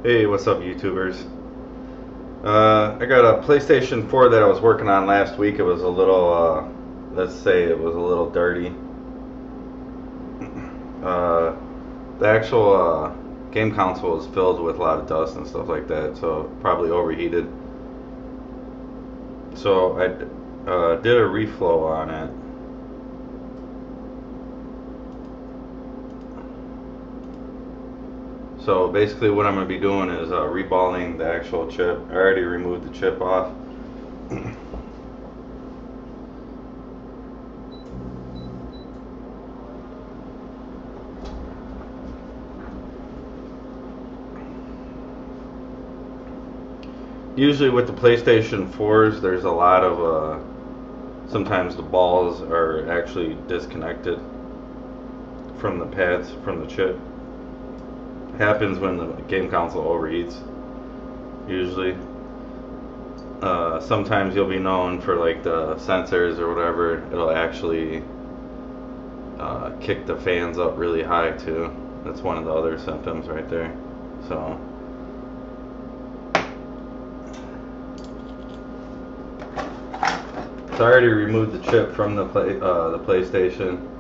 Hey, what's up, YouTubers? I got a PlayStation 4 that I was working on last week. It was a little, let's say it was a little dirty. The actual game console is filled with a lot of dust and stuff like that, so probably overheated. So I did a reflow on it. So basically what I'm going to be doing is reballing the actual chip. I already removed the chip off. Usually with the PlayStation 4s, there's a lot of, sometimes the balls are actually disconnected from the pads, from the chip. Happens when the game console overheats, usually. Sometimes you'll be known for like the sensors or whatever, it'll actually kick the fans up really high too. That's one of the other symptoms right there. So I already removed the chip from the PlayStation.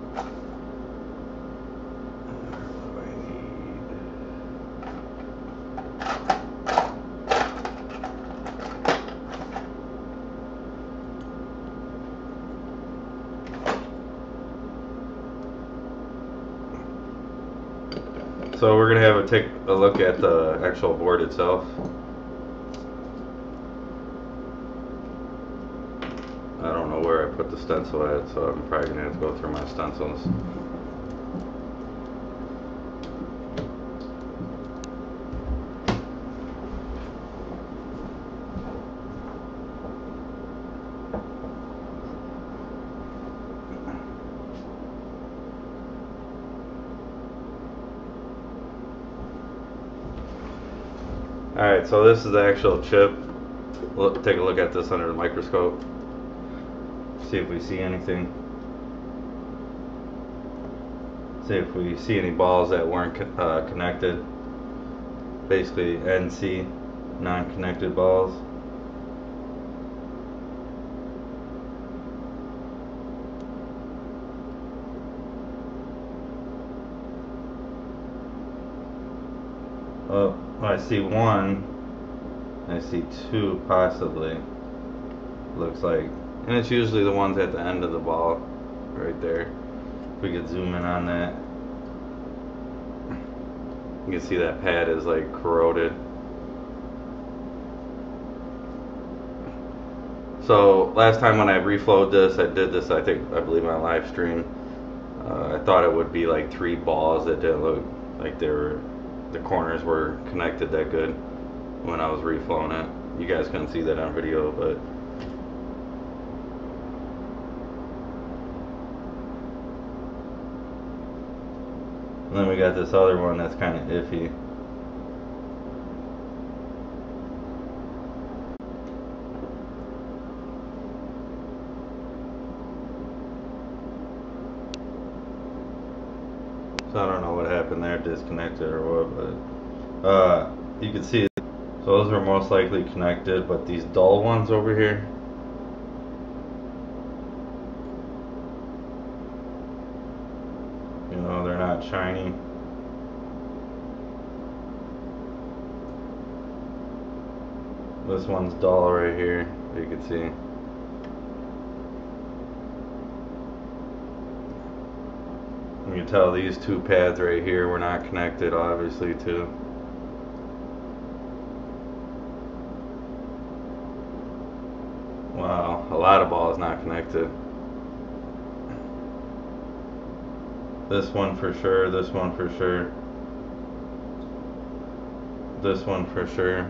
So we're going to take a look at the actual board itself. I don't know where I put the stencil at, so I'm probably going to have to go through my stencils. Alright, so this is the actual chip. Take a look at this under the microscope. See if we see anything. See if we see any balls that weren't connected. Basically NC, non-connected balls. Oh, I see one. I see two possibly. Looks like. And it's usually the ones at the end of the ball. Right there. If we could zoom in on that. You can see that pad is like corroded. So last time when I reflowed this, I did this I believe on live stream. I thought it would be like 3 balls that didn't look like the corners were connected that good when I was reflowing it. You guys couldn't see that on video, but and then we got this other one that's kind of iffy. So I don't know what happened there, disconnected or what, but you can see, so those were most likely connected, but these dull ones over here, you know, they're not shiny. This one's dull right here, you can see. You can tell these 2 pads right here were not connected, obviously, too. Wow, a lot of balls not connected. This one for sure, this one for sure. This one for sure.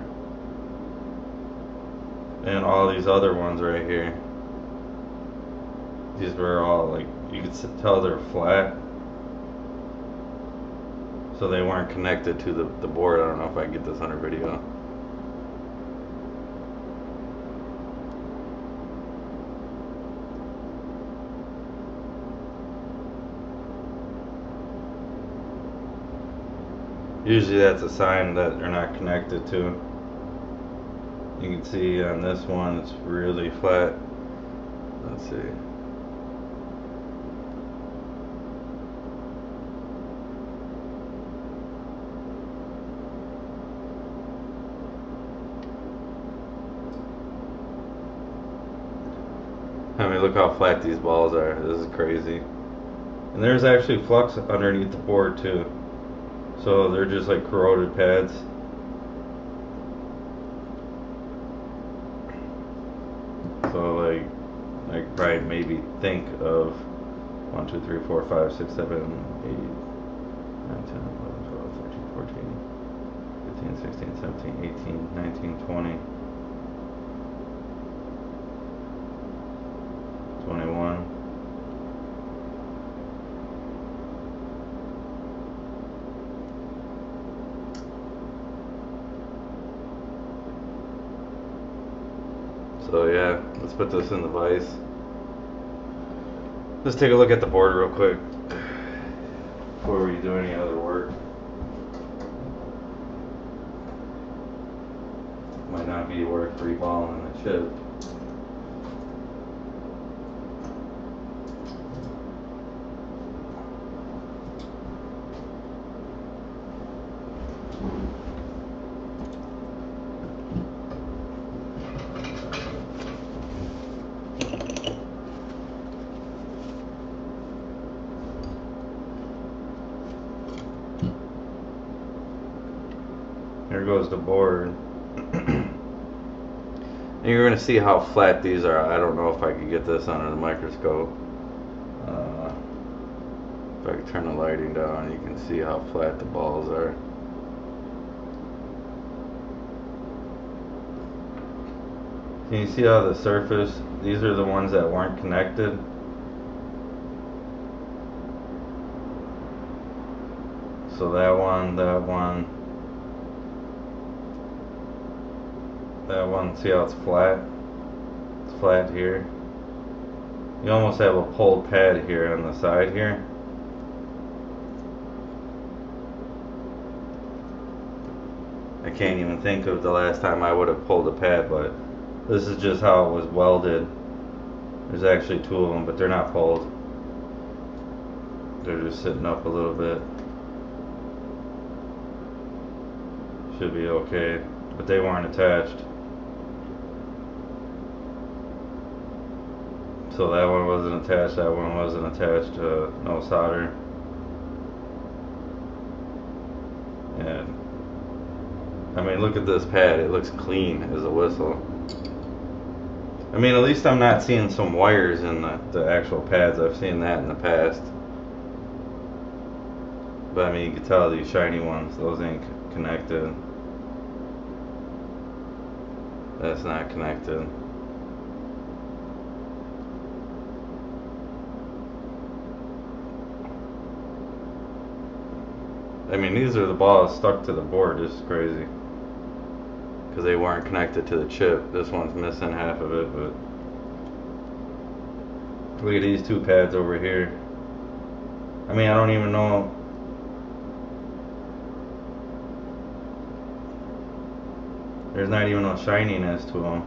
And all these other ones right here. These were all like, you could tell they're flat. So they weren't connected to the board. I don't know if I can get this under video. Usually that's a sign that they're not connected to. You can see on this one it's really flat. Let's see. I mean, look how flat these balls are. This is crazy. And there's actually flux underneath the board too. So they're just like corroded pads. So like probably maybe think of 1, 2, 3, 4, 5, 6, 7, 8, 9, 10, 11, 12, 13, 14, 15, 16, 17, 18, 19, 20, 21. So yeah, let's put this in the vise. Let's take a look at the board real quick before we do any other work. Might not be worth reballing the chip. Here goes the board. And you're going to see how flat these are. I don't know if I could get this under the microscope. If I could turn the lighting down, you can see how flat the balls are. Can you see how the surface, these are the ones that weren't connected. So that one, see how it's flat? It's flat here. You almost have a pulled pad here on the side here. I can't even think of the last time I would have pulled a pad, but this is just how it was welded. There's actually two of them, but they're not pulled. They're just sitting up a little bit. Should be okay, but they weren't attached. So that one wasn't attached, that one wasn't attached, no solder. And I mean, look at this pad, it looks clean as a whistle. I mean, at least I'm not seeing some wires in the actual pads. I've seen that in the past. But I mean, you can tell these shiny ones, those ain't connected. That's not connected. I mean, these are the balls stuck to the board. This is crazy. Because they weren't connected to the chip. This one's missing half of it, but look at these two pads over here. I mean, I don't even know. There's not even no shininess to them.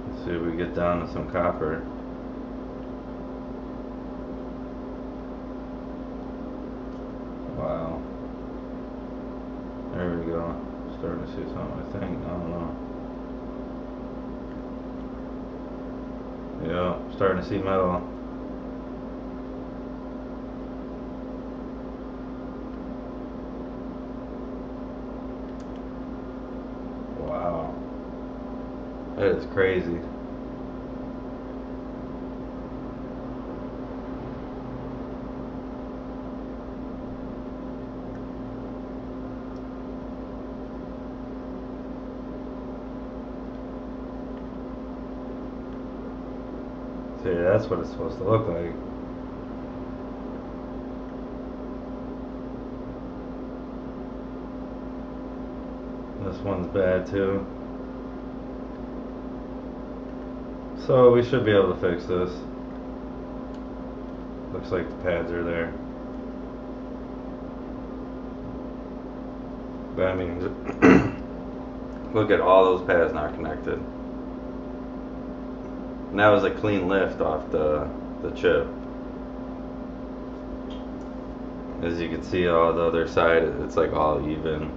Let's see if we get down to some copper. Wow. There we go. Starting to see something, I think. I don't know. Yeah, starting to see metal. Wow. That is crazy. See, that's what it's supposed to look like. This one's bad too. So we should be able to fix this. Looks like the pads are there. But I mean, look at all those pads not connected. And that was a clean lift off the chip. As you can see, all the other side, it's like all even.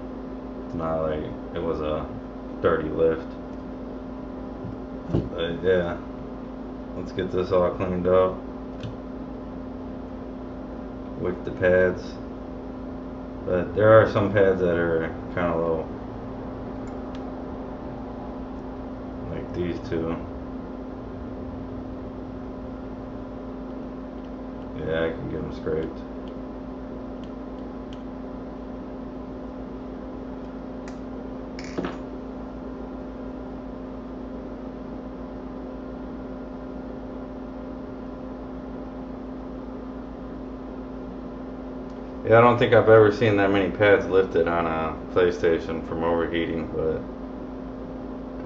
It's not like it was a dirty lift. But yeah, let's get this all cleaned up. With the pads. But there are some pads that are kind of low. Like these two. Yeah, I can get them scraped. Yeah, I don't think I've ever seen that many pads lifted on a PlayStation from overheating, but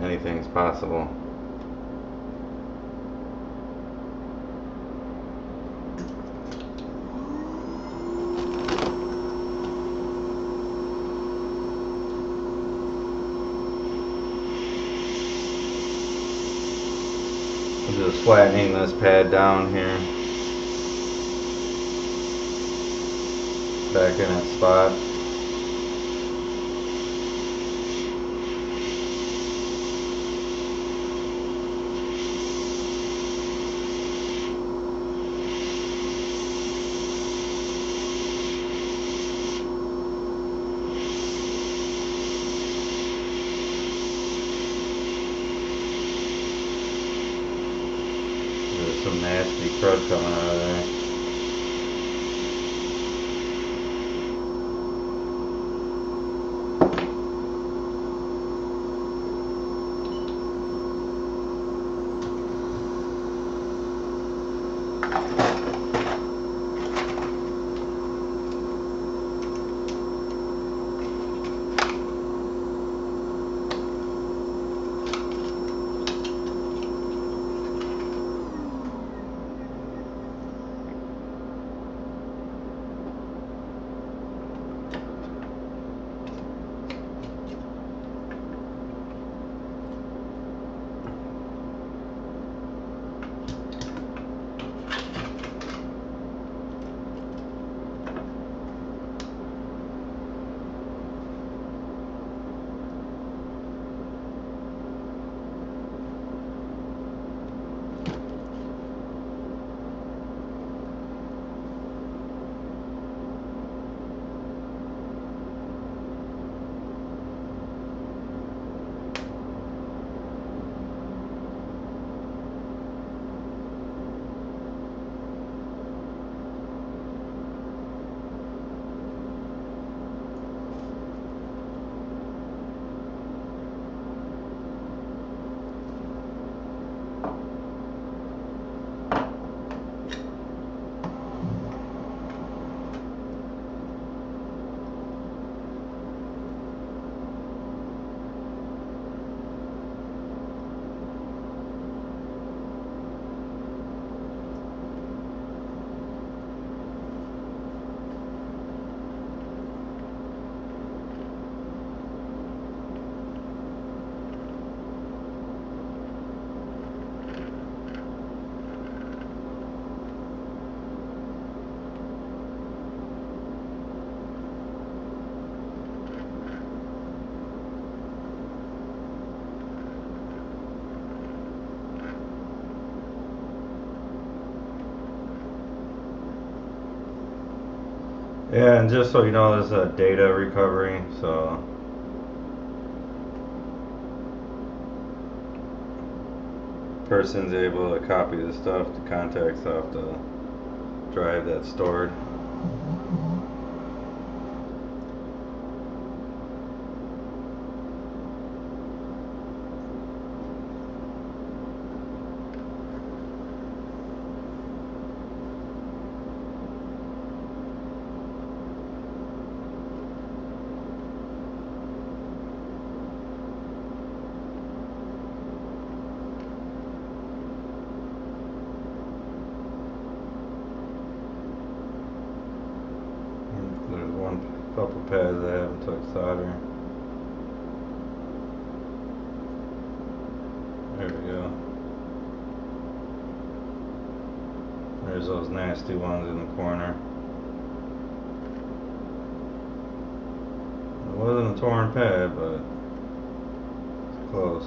anything's possible. I'm just flattening this pad down here. Back in its spot. There's some nasty crud coming out of there. Yeah, and just so you know, this is a data recovery, so person's able to copy the stuff to contacts off the drive that's stored. couple pads I haven't took solder. There we go. There's those nasty ones in the corner. It wasn't a torn pad, but it's close.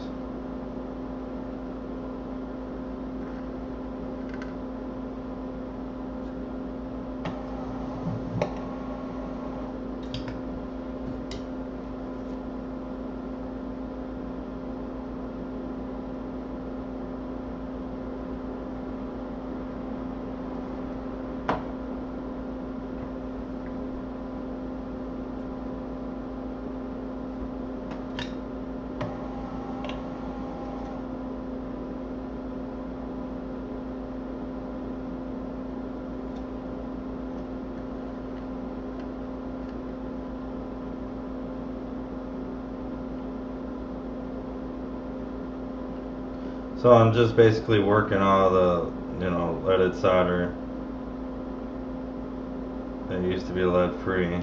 So I'm just basically working all the, leaded solder that used to be lead free.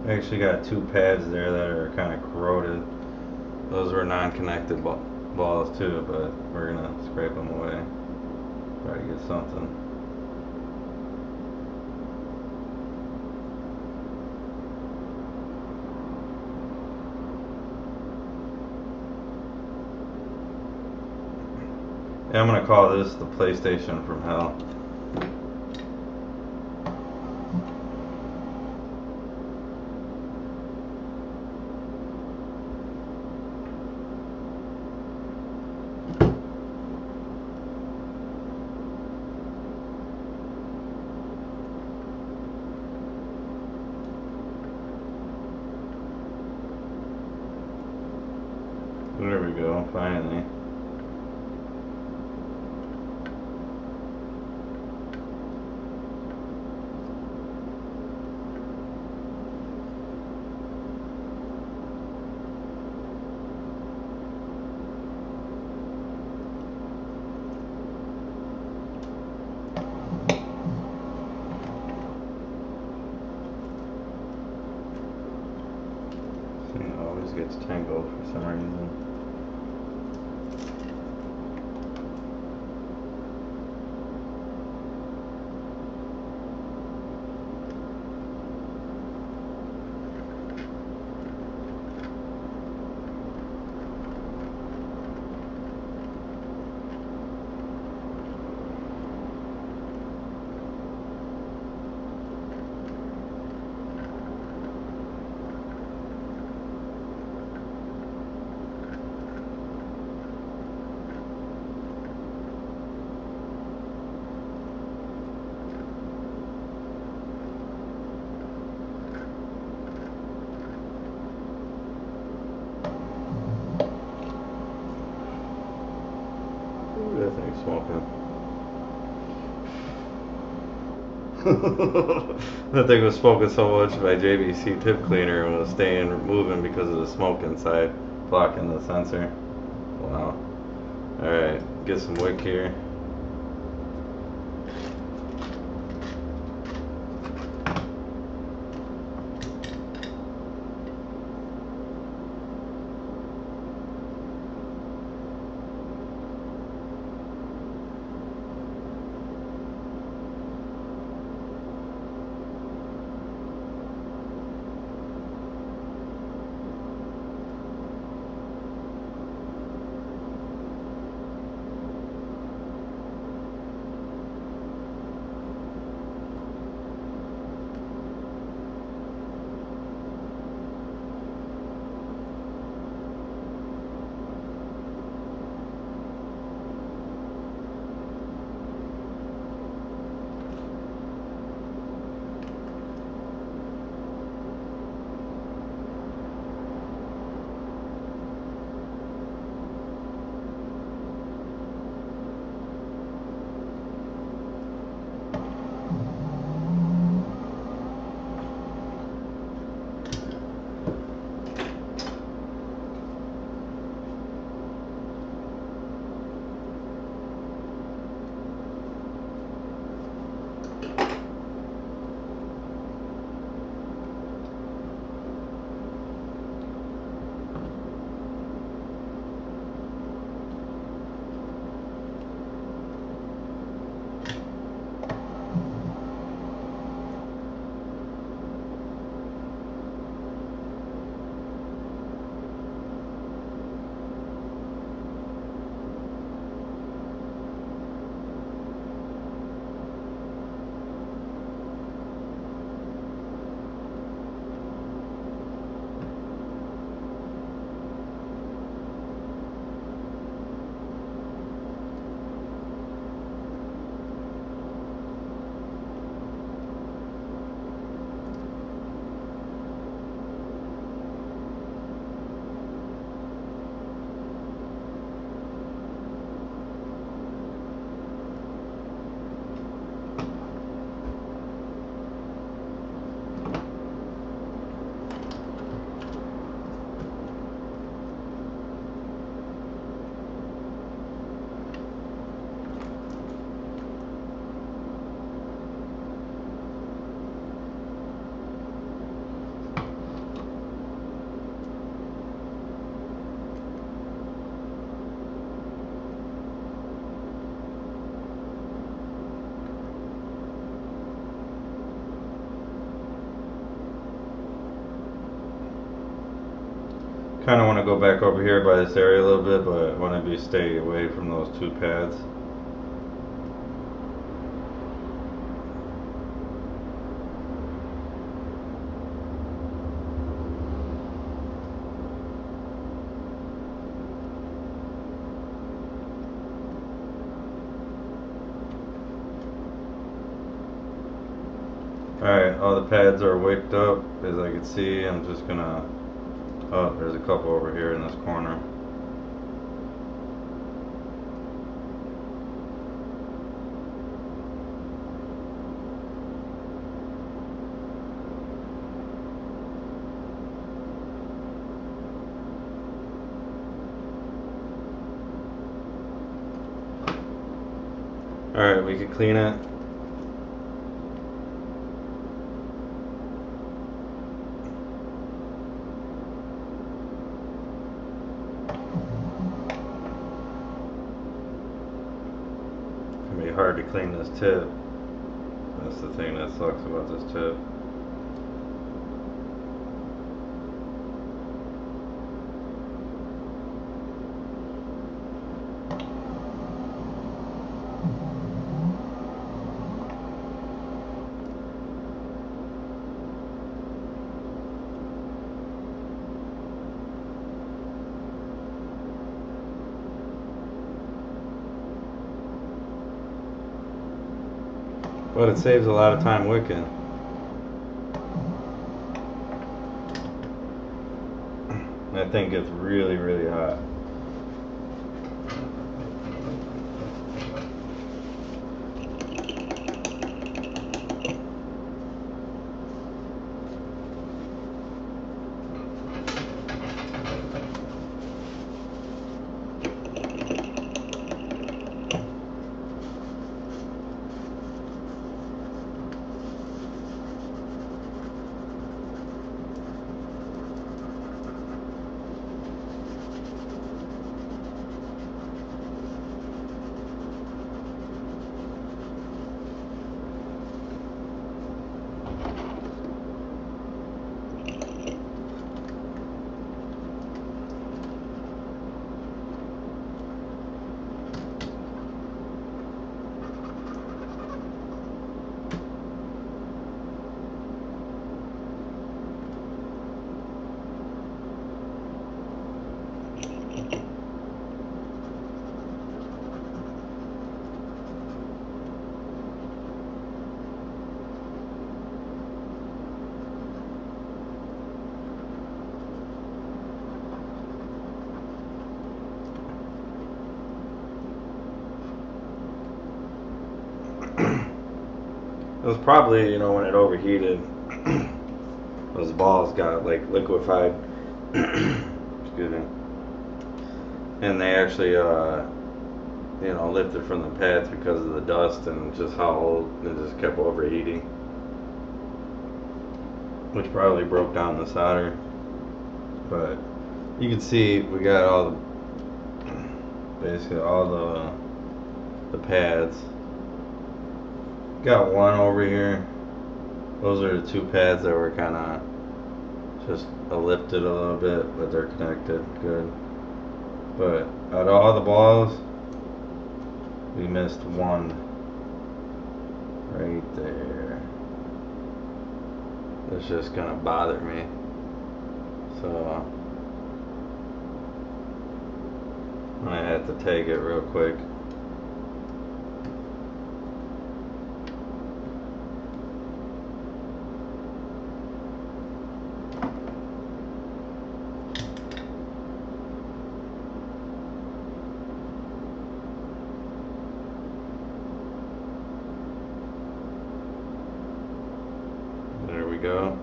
I actually got two pads there that are kind of corroded. Those were non-connected balls too, but we're gonna scrape them away. Try to get something. Yeah, I'm gonna call this the PlayStation from hell. There we go, finally. This thing always gets tangled for some reason. That thing's smoking. That thing was smoking so much my JVC tip cleaner was staying moving because of the smoke inside, blocking the sensor. Wow. Alright, get some wick here. Kind of want to go back over here by this area a little bit, but I want to stay away from those two pads. Alright, all the pads are wicked up. As I can see, I'm just gonna... Oh, there's a couple over here in this corner. Alright, we can clean it. Hard to clean this tip. That's the thing that sucks about this tip. But it saves a lot of time wicking. That thing gets really, really hot. It was probably, you know, when it overheated, those balls got like liquefied. Excuse me. And they actually, you know, lifted from the pads because of the dust and just how old it just kept overheating, which probably broke down the solder. But you can see we got all the, basically all the pads. Got one over here. Those are the two pads that were kind of just lifted a little bit, but they're connected good. But out of all the balls, we missed one right there. It's just gonna bother me. So I had to take it real quick. There we go.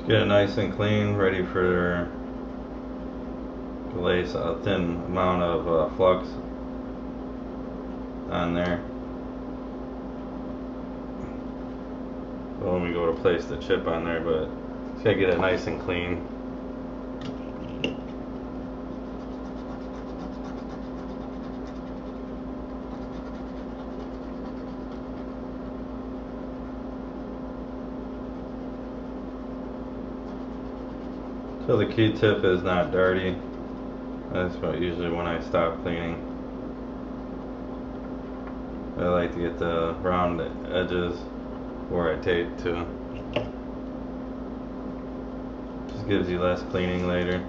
Get it nice and clean, ready for to lay a thin amount of flux on there. So when we go to place the chip on there, but just gotta get it nice and clean. So the Q-tip is not dirty. That's what usually when I stop cleaning. I like to get the round edges where I tape to. Just gives you less cleaning later.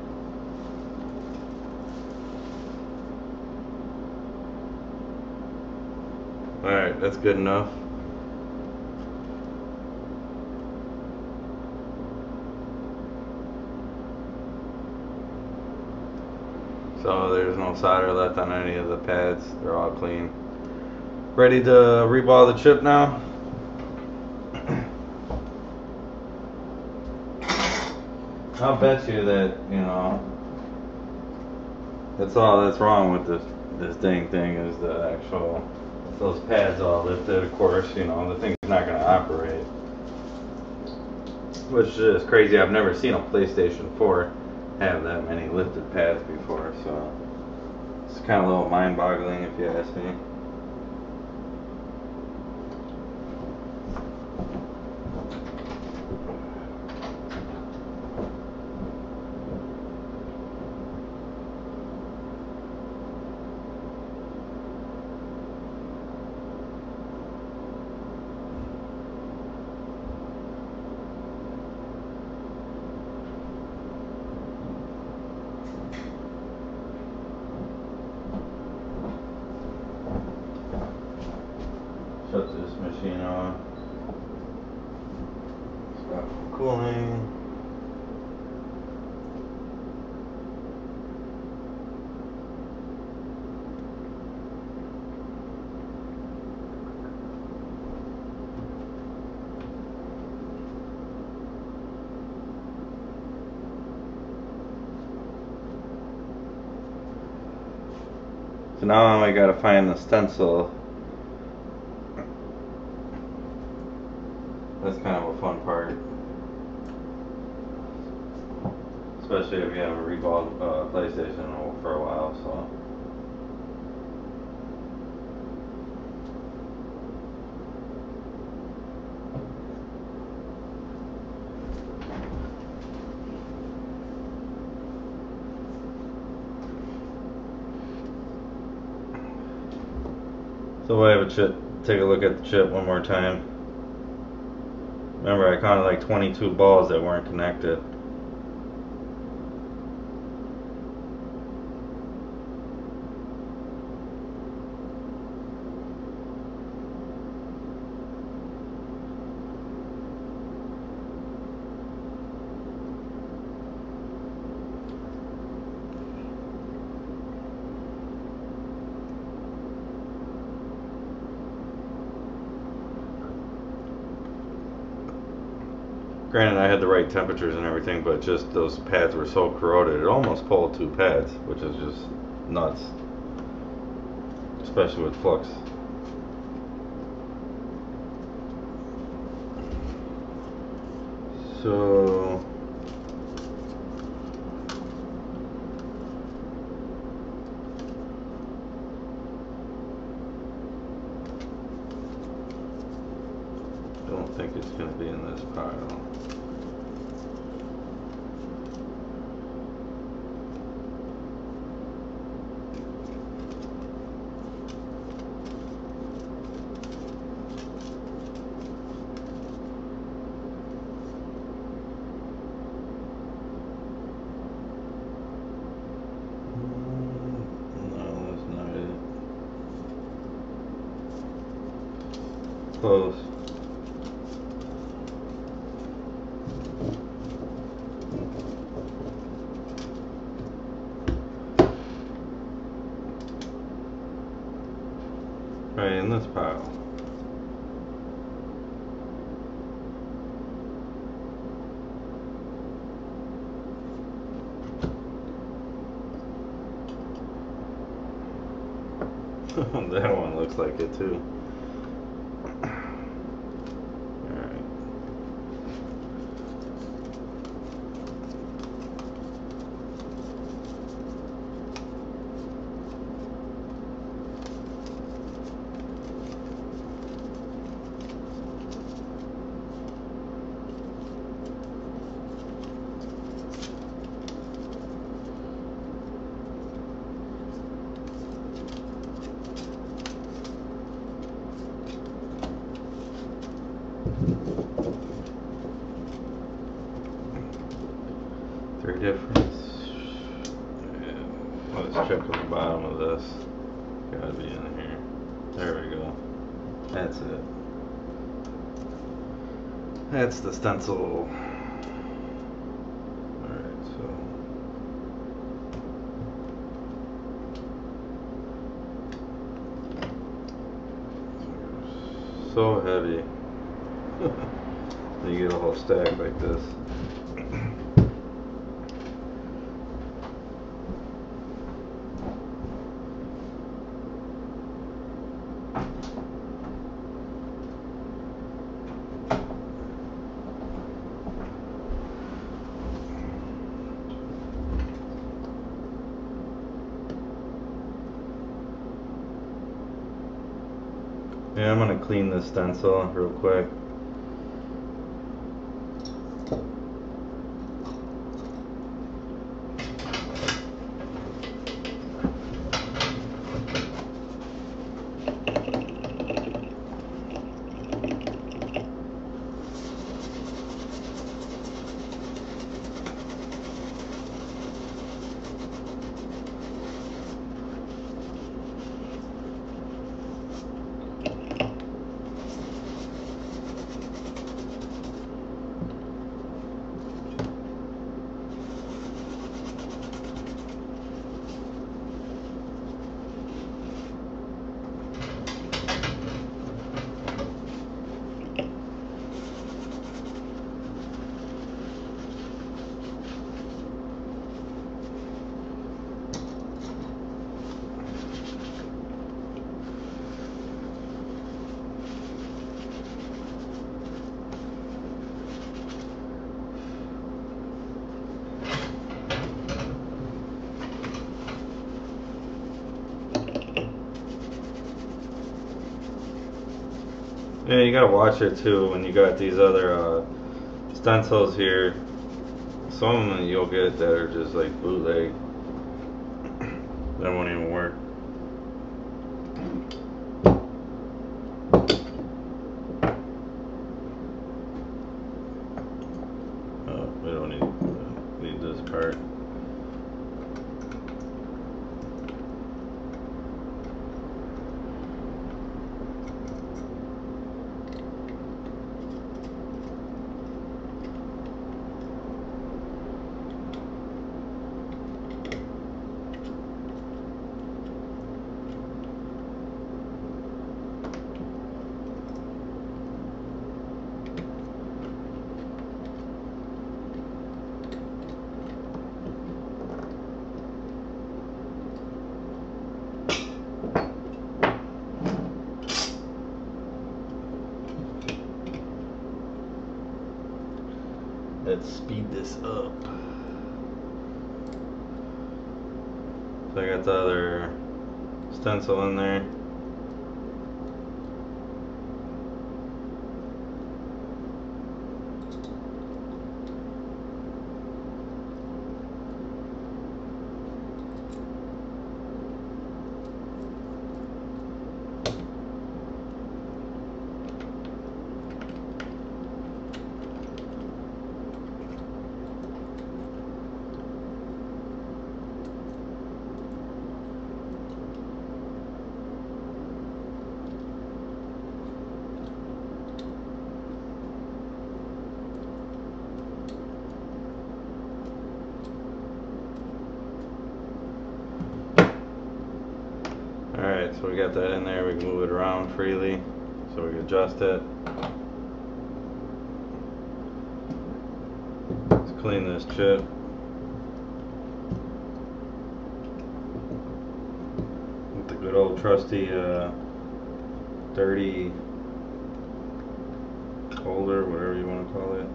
Alright, that's good enough. So there's no solder left on any of the pads. They're all clean. Ready to reball the chip now. I'll bet you that, you know, that's all that's wrong with this dang thing is the actual, those pads all lifted. Of course, you know, the thing's not going to operate. Which is crazy. I've never seen a PlayStation 4 have that many lifted pads before, so it's kind of a little mind-boggling if you ask me. Shut this machine off. Stop cooling. So now I gotta find the stencil. That's kind of a fun part, especially if you haven't reballed PlayStation for a while. So we'll have a chip. Take a look at the chip one more time. Remember, I counted like 22 balls that weren't connected. Granted, I had the right temperatures and everything, but just those pads were so corroded, it almost pulled 2 pads, which is just nuts, especially with flux. So don't think it's going to be in this pile. No, that's not it. Close. Right in this pile. That one looks like it too. Alright. Three difference. Yeah. Let's check on the bottom of this. Gotta be in here. There we go. That's it. That's the stencil. Alright, so heavy. You get a whole stack like this. Yeah, I'm gonna clean this stencil real quick. Yeah, you gotta watch it too when you got these other stencils here. Some of them you'll get that are just like bootleg. That won't even work. Oh, we don't need this part. Let's speed this up. So I got the other stencil in there. Alright, so we got that in there. We can move it around freely, so we can adjust it. Let's clean this chip. With the good old trusty dirty holder, whatever you want to call it.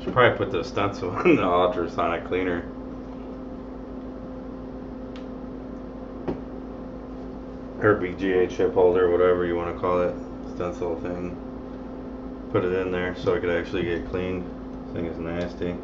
Should probably put the stencil in the ultrasonic cleaner. Or BGA chip holder, whatever you want to call it. Stencil thing. Put it in there so it could actually get cleaned. This thing is nasty.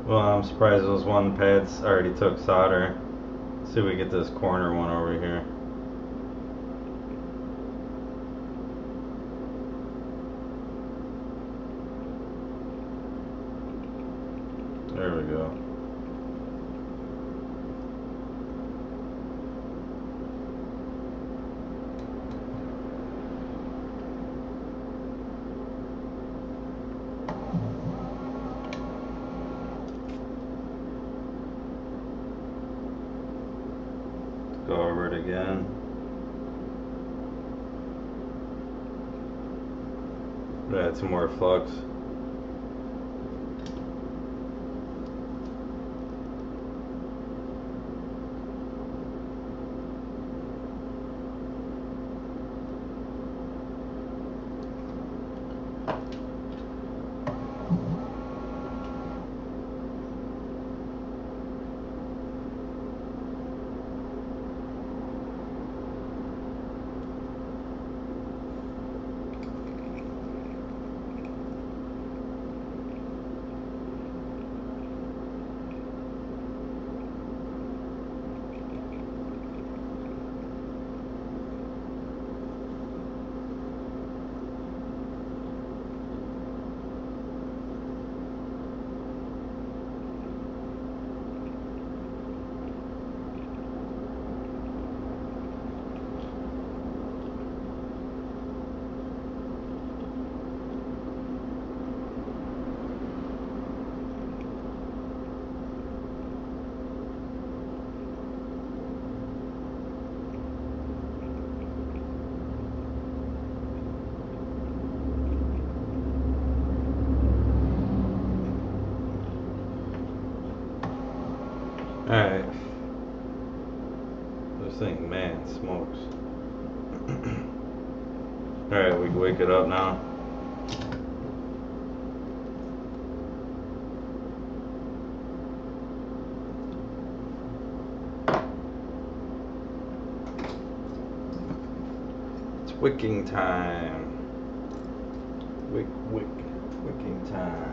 Well, I'm surprised those one pads already took solder. Let's see if we get this corner one over here. There we go. Go over it again. Add some more flux. Alright. This thing, man, smokes. Alright, we can wake it up now. It's wicking time. Wicking time.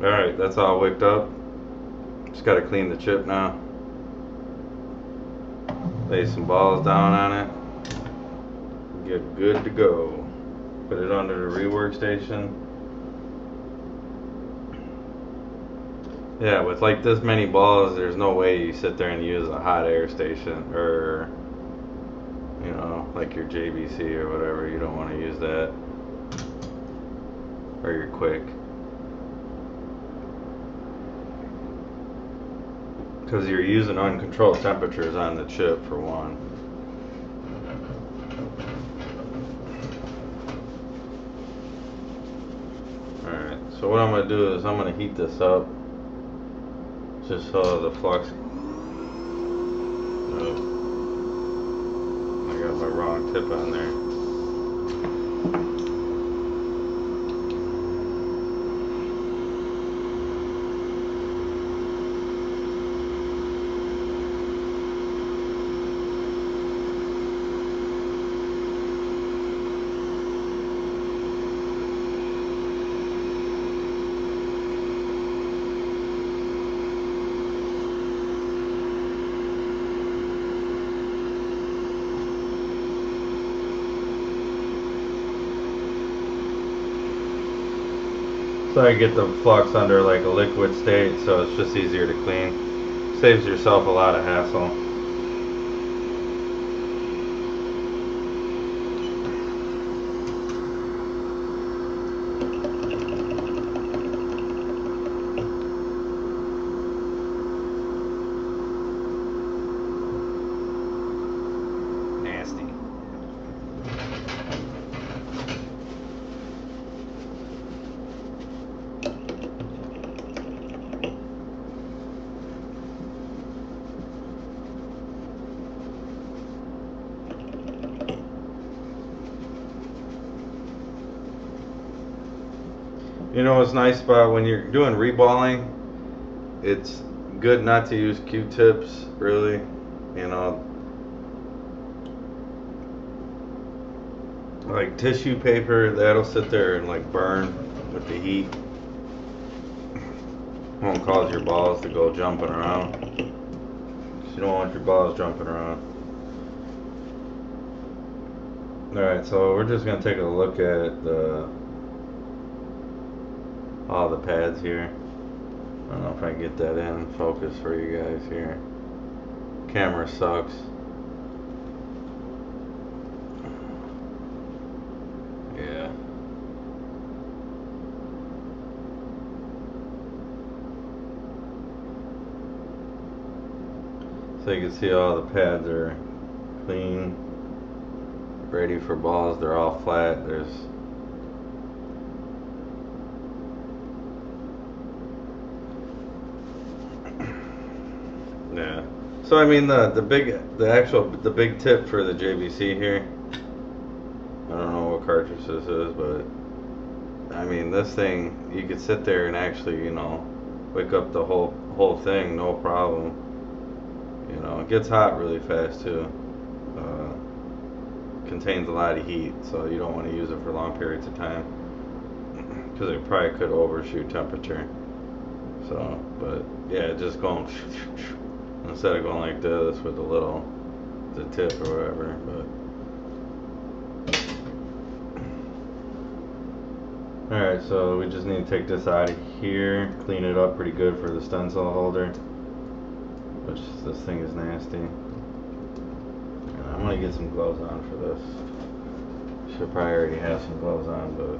Alright, that's all wicked up. Just gotta clean the chip now. Lay some balls down on it. Get good to go. Put it under the rework station. Yeah, with like this many balls, there's no way you sit there and use a hot air station or, you know, like your JVC or whatever. You don't want to use that, or your quick, because you're using uncontrolled temperatures on the chip for one. Alright, so what I'm going to do is I'm going to heat this up just so the flux. Oh, I got my wrong tip on there. So I get the flux under like a liquid state, so it's just easier to clean. Saves yourself a lot of hassle. Nasty. You know what's nice about when you're doing reballing, it's good not to use Q-tips, really. You know, like tissue paper, that'll sit there and like burn with the heat. Won't cause your balls to go jumping around. 'Cause you don't want your balls jumping around. Alright, so we're just going to take a look at all the pads here. I don't know if I can get that in focus for you guys here. Camera sucks. Yeah. So you can see all the pads are clean, ready for balls. They're all flat. There's yeah. So I mean the big tip for the JVC here. I don't know what cartridge this is, but I mean this thing you could sit there and actually, you know, wick up the whole thing, no problem. You know, it gets hot really fast too. Contains a lot of heat, so you don't want to use it for long periods of time because it probably could overshoot temperature. So, but yeah, just going instead of going like this with the tip or whatever. But alright, so we just need to take this out of here, clean it up pretty good for the stencil holder, which this thing is nasty. And I'm gonna get some gloves on for this. Should probably already have some gloves on, but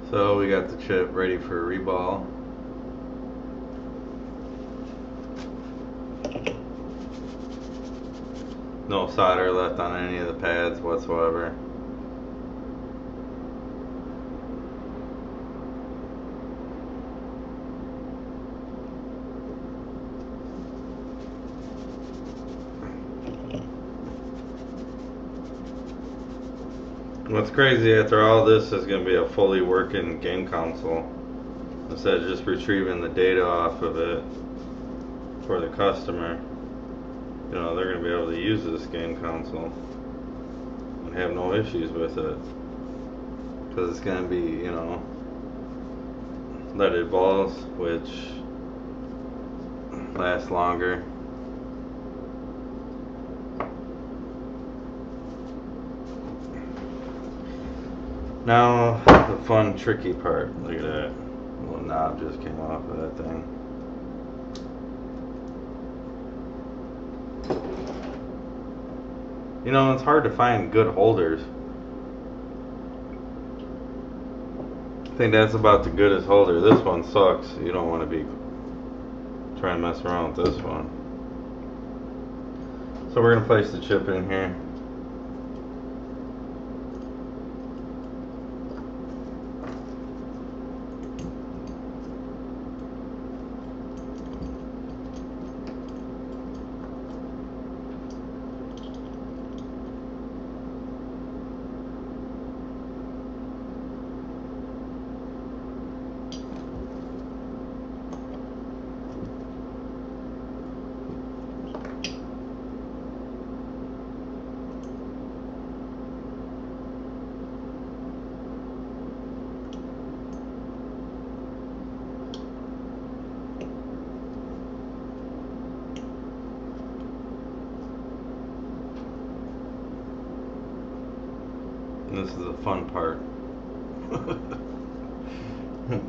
so we got the chip ready for ReBall. No solder left on any of the pads whatsoever. What's crazy, after all this is going to be a fully working game console. Instead of just retrieving the data off of it for the customer, you know, they're going to be able to use this game console and have no issues with it. Because it's going to be, you know, leaded balls, which last longer. Now, the fun, tricky part. Look at that. A little knob just came off of that thing. You know, it's hard to find good holders. I think that's about the goodest holder. This one sucks. You don't want to be trying to mess around with this one. So we're going to place the chip in here. This is the fun part.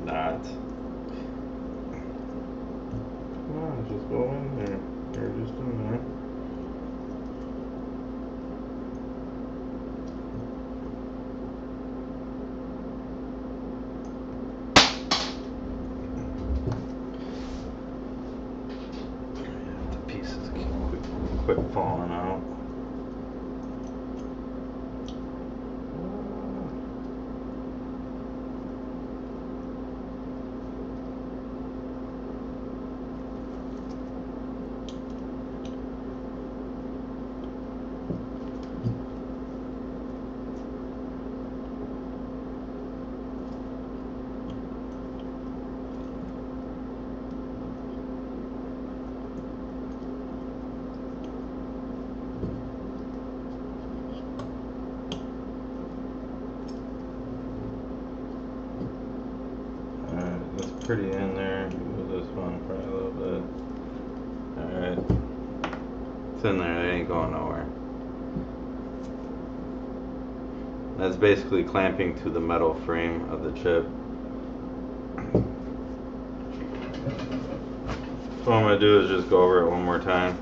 Not. Come on, just go in there. You're just in there. The pieces quit falling out. Pretty in there. Move this one probably a little bit. Alright. It's in there, it ain't going nowhere. That's basically clamping to the metal frame of the chip. So what I'm going to do is just go over it one more time.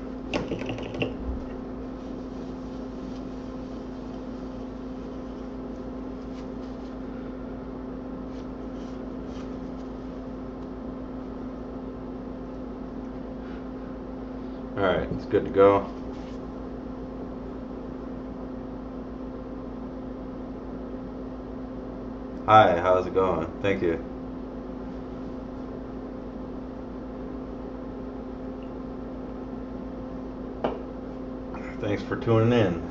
Alright, it's good to go. Hi, how's it going? Thank you. Thanks for tuning in.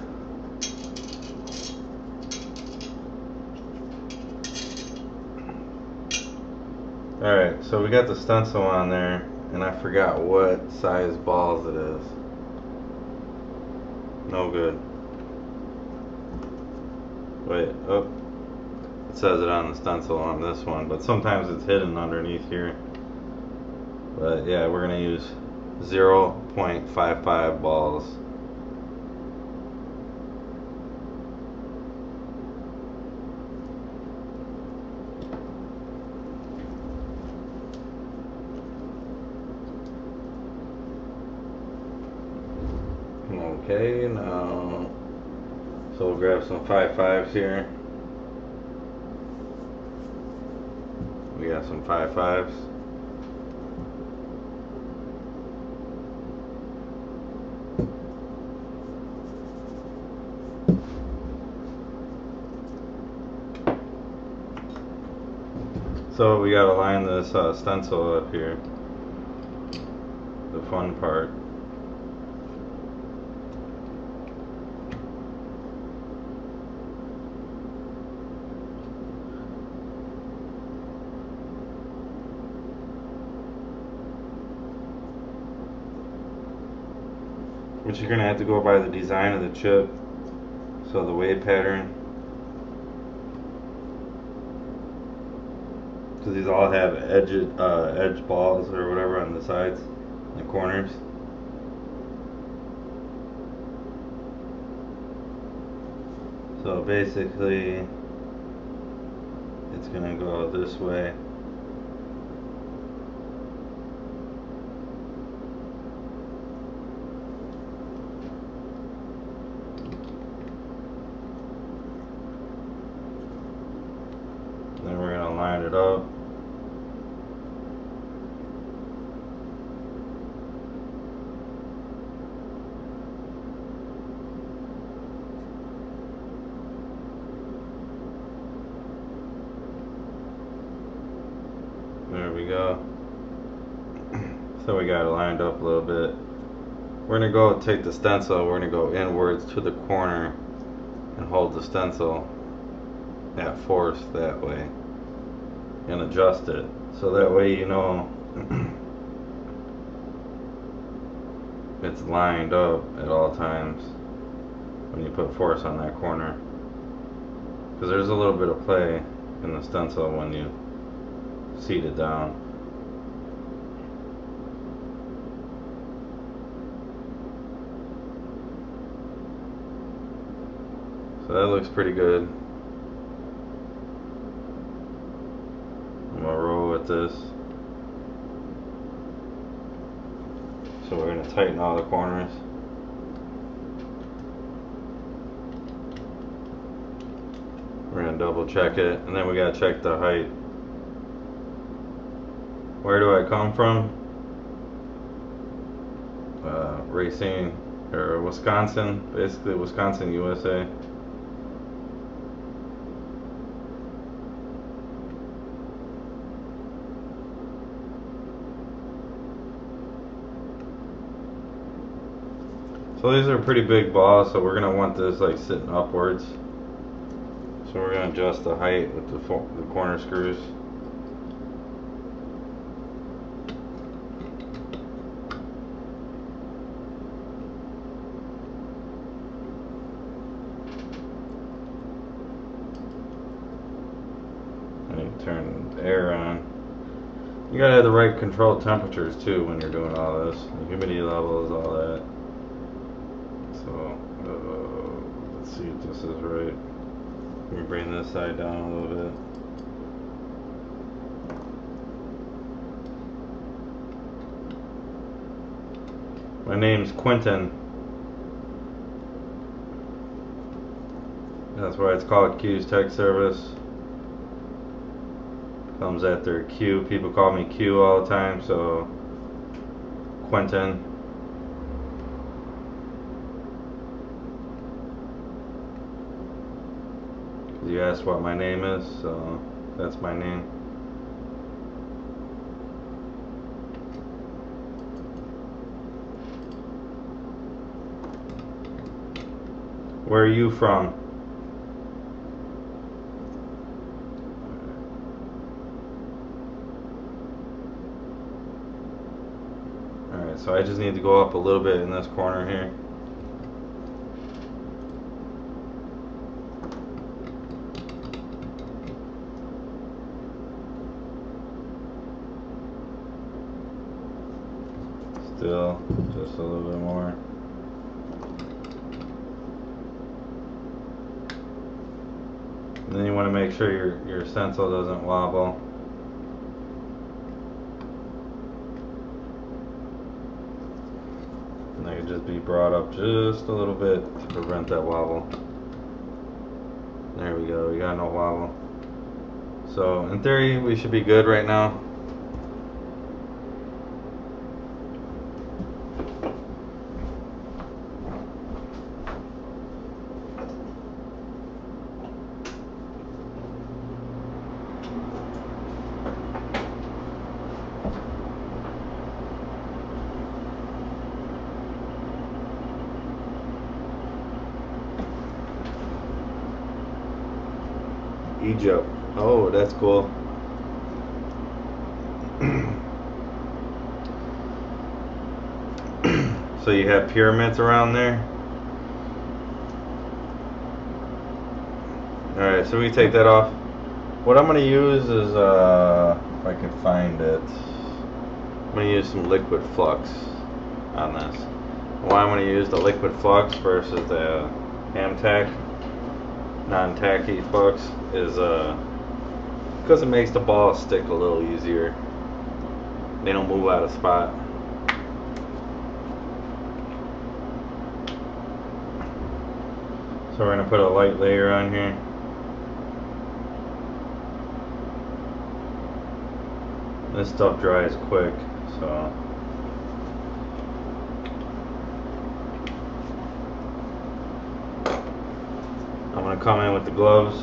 Alright, so we got the stencil on there, and I forgot what size balls it is. No good. Wait, oh. It says it on the stencil on this one, but sometimes it's hidden underneath here. But yeah, we're going to use 0.55 balls. Okay, now, so we'll grab some 5.5s here. We got some 5.5s. So we gotta line this stencil up here. The fun part. But you're gonna have to go by the design of the chip. So the wave pattern. Because these all have edge balls or whatever on the sides, the corners. So basically, it's gonna go this way. Then we're gonna line it up. There we go. So we got it lined up a little bit. We're gonna go take the stencil, we're gonna go inwards to the corner and hold the stencil at force that way and adjust it. So that way you know it's lined up at all times when you put force on that corner. Because there's a little bit of play in the stencil when you seat it down. So that looks pretty good. I'm gonna roll with this. So we're gonna tighten all the corners. We're gonna double check it, and then we gotta check the height. Where do I come from? Racine, or Wisconsin, basically Wisconsin, USA. So these are pretty big balls, so we're gonna want this like sitting upwards. So we're gonna adjust the height with the corner screws. Turn the air on. You gotta have the right controlled temperatures too when you're doing all this. The humidity levels, all that. So, let's see if this is right. Let me bring this side down a little bit. My name's Quentin. That's why it's called Q's Tech Service. Comes after Q. People call me Q all the time, so Quentin. You asked what my name is, so that's my name. Where are you from? Alright, so I just need to go up a little bit in this corner here. Still, just a little bit more. And then you want to make sure your stencil doesn't wobble. And they can just be brought up just a little bit to prevent that wobble. There we go, we got no wobble. So in theory we should be good right now. Egypt. Oh, that's cool. So you have pyramids around there? Alright, so we take that off. What I'm going to use is, if I can find it, I'm going to use some liquid flux on this. Why I'm going to use the liquid flux versus the Amtac non-tacky flux is because it makes the balls stick a little easier. They don't move out of spot. So we're going to put a light layer on here. This stuff dries quick, so I'm going to come in with the gloves.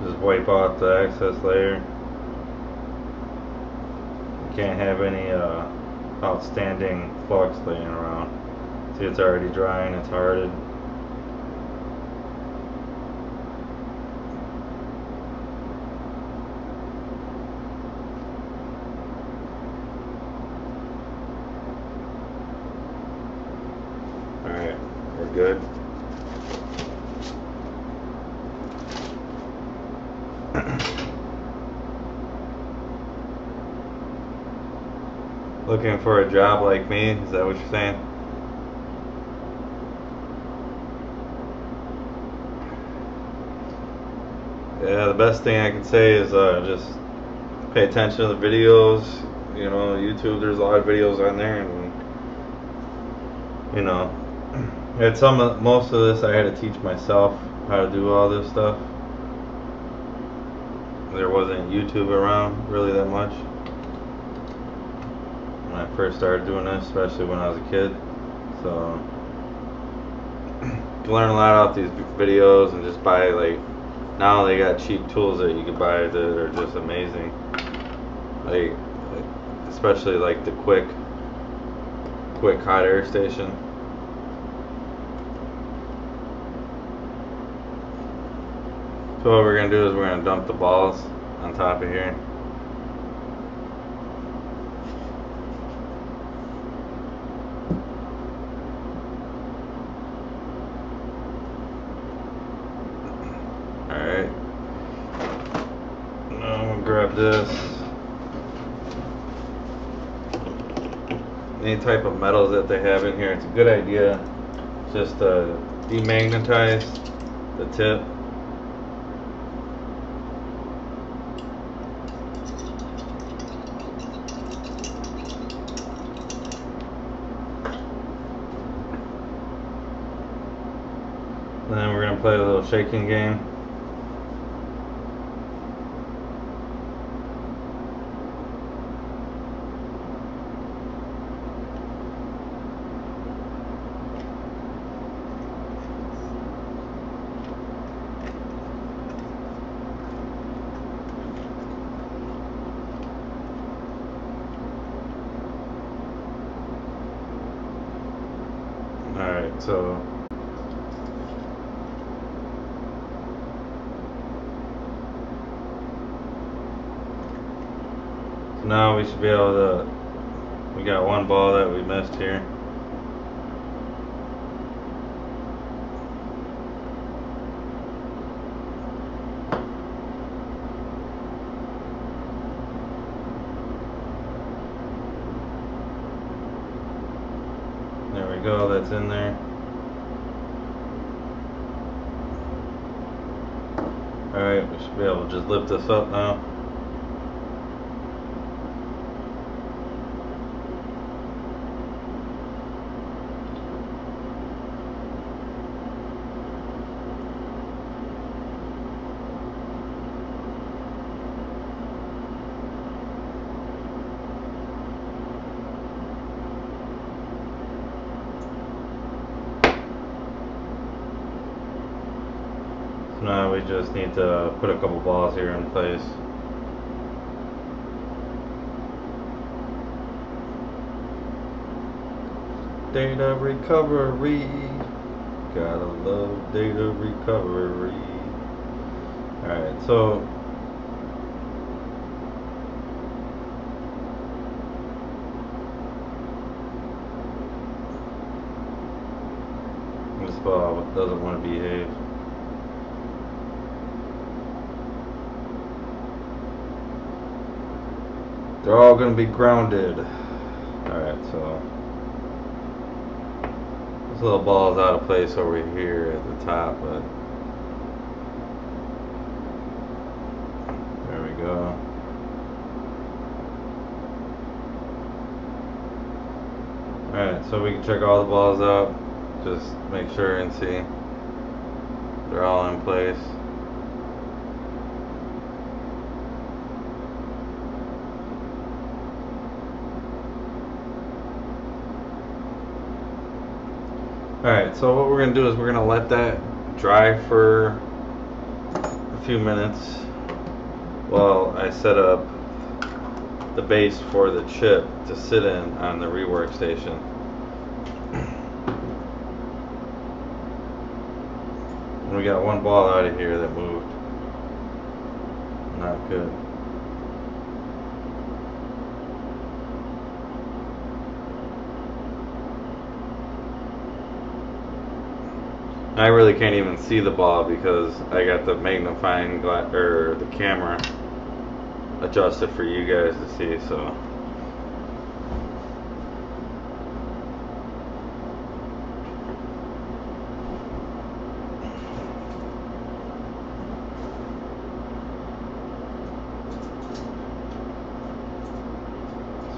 Just wipe off the excess layer. You can't have any outstanding flux laying around. See, it's already drying, it's hardened. Alright, we're good. Looking for a job like me? Is that what you're saying? Yeah, the best thing I can say is just pay attention to the videos. You know, YouTube, there's a lot of videos on there, and you know, most of this I had to teach myself how to do all this stuff. There wasn't YouTube around really that much when I first started doing this, especially when I was a kid. So you can learn a lot off these videos and just buy, like, now they got cheap tools that you can buy that are just amazing. Like especially like the quick hot air station. So what we're gonna do is we're gonna dump the balls on top of here. Alright. Now I'm gonna grab this. Any type of metals that they have in here, it's a good idea just to demagnetize the tip. And then we're going to play a little shaking game. Alright, so now we should be able to, we got one ball that we missed here. There we go, that's in there. Alright, we should be able to just lift this up now. Now we just need to put a couple balls here in place. data recovery. Gotta love data recovery. Alright, so this ball doesn't want to behave. They're all going to be grounded. Alright, so this little ball is out of place over here at the top, but there we go. Alright, so we can check all the balls out. Just make sure and see they're all in place. Alright, so what we're going to do is we're going to let that dry for a few minutes while I set up the base for the chip to sit in on the rework station. And we got one ball out of here that moved. Not good. I really can't even see the ball because I got the magnifying glass or the camera adjusted for you guys to see, so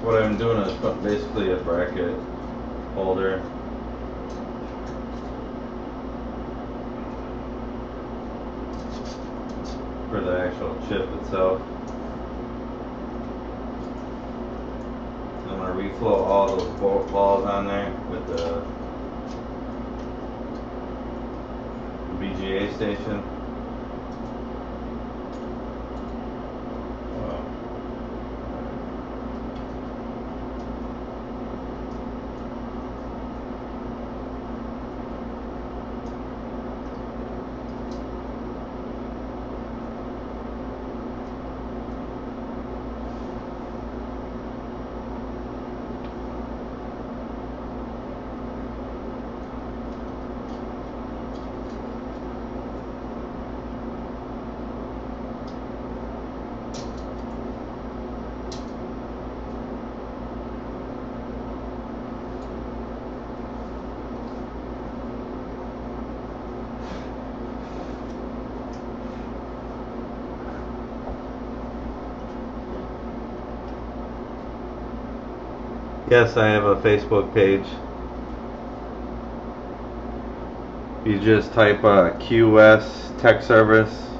what I'm doing is put basically a bracket holder for the actual chip itself. I'm going to reflow all those balls on there with the VGA station. Yes, I have a Facebook page. You just type QS Tech Service,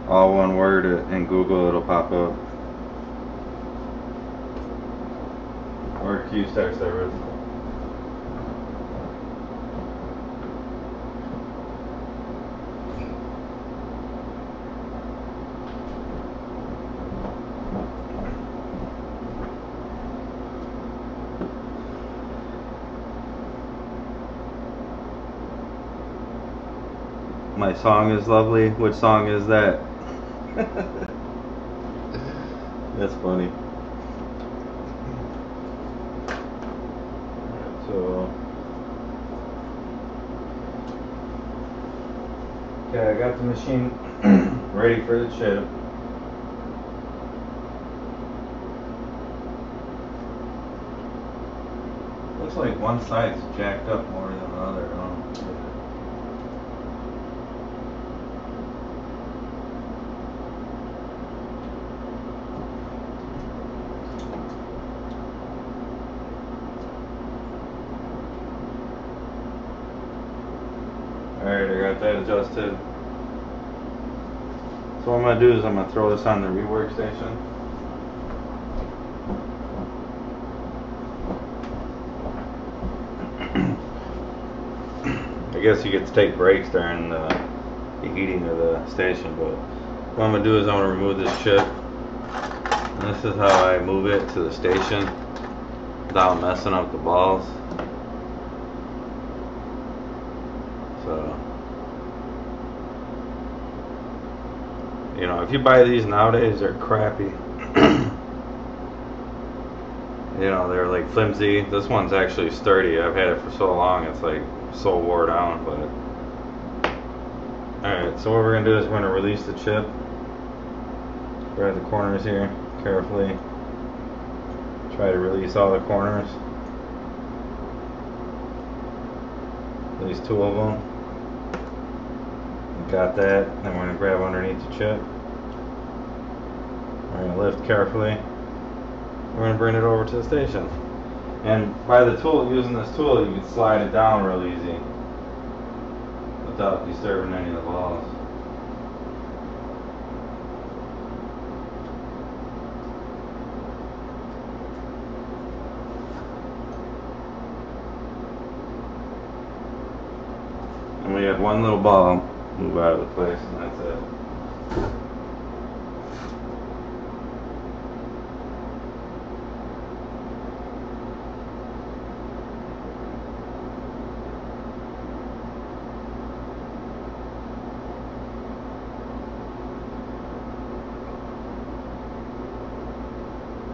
all one word, in Google, it'll pop up. Or QS Tech Service. My song is lovely. Which song is that? That's funny. So, okay, I got the machine ready for the chip. Looks like one side's jacked up more than the other. I don't know. Alright, I got that adjusted. So what I'm going to do is I'm going to throw this on the rework station. I guess you get to take breaks during the heating of the station, but what I'm going to do is I'm going to remove this chip. And this is how I move it to the station without messing up the balls. So, you know, if you buy these nowadays, they're crappy. You know, they're like flimsy. This one's actually sturdy. I've had it for so long, it's like so wore down. But alright, so what we're going to do is we're going to release the chip. Grab the corners here carefully. Try to release all the corners. At least 2 of them. Got that. Then we're going to grab underneath the chip. We're going to lift carefully. We're going to bring it over to the station. And by the tool, using this tool, you can slide it down real easy without disturbing any of the balls. And we have one little ball move out of the place, and that's it.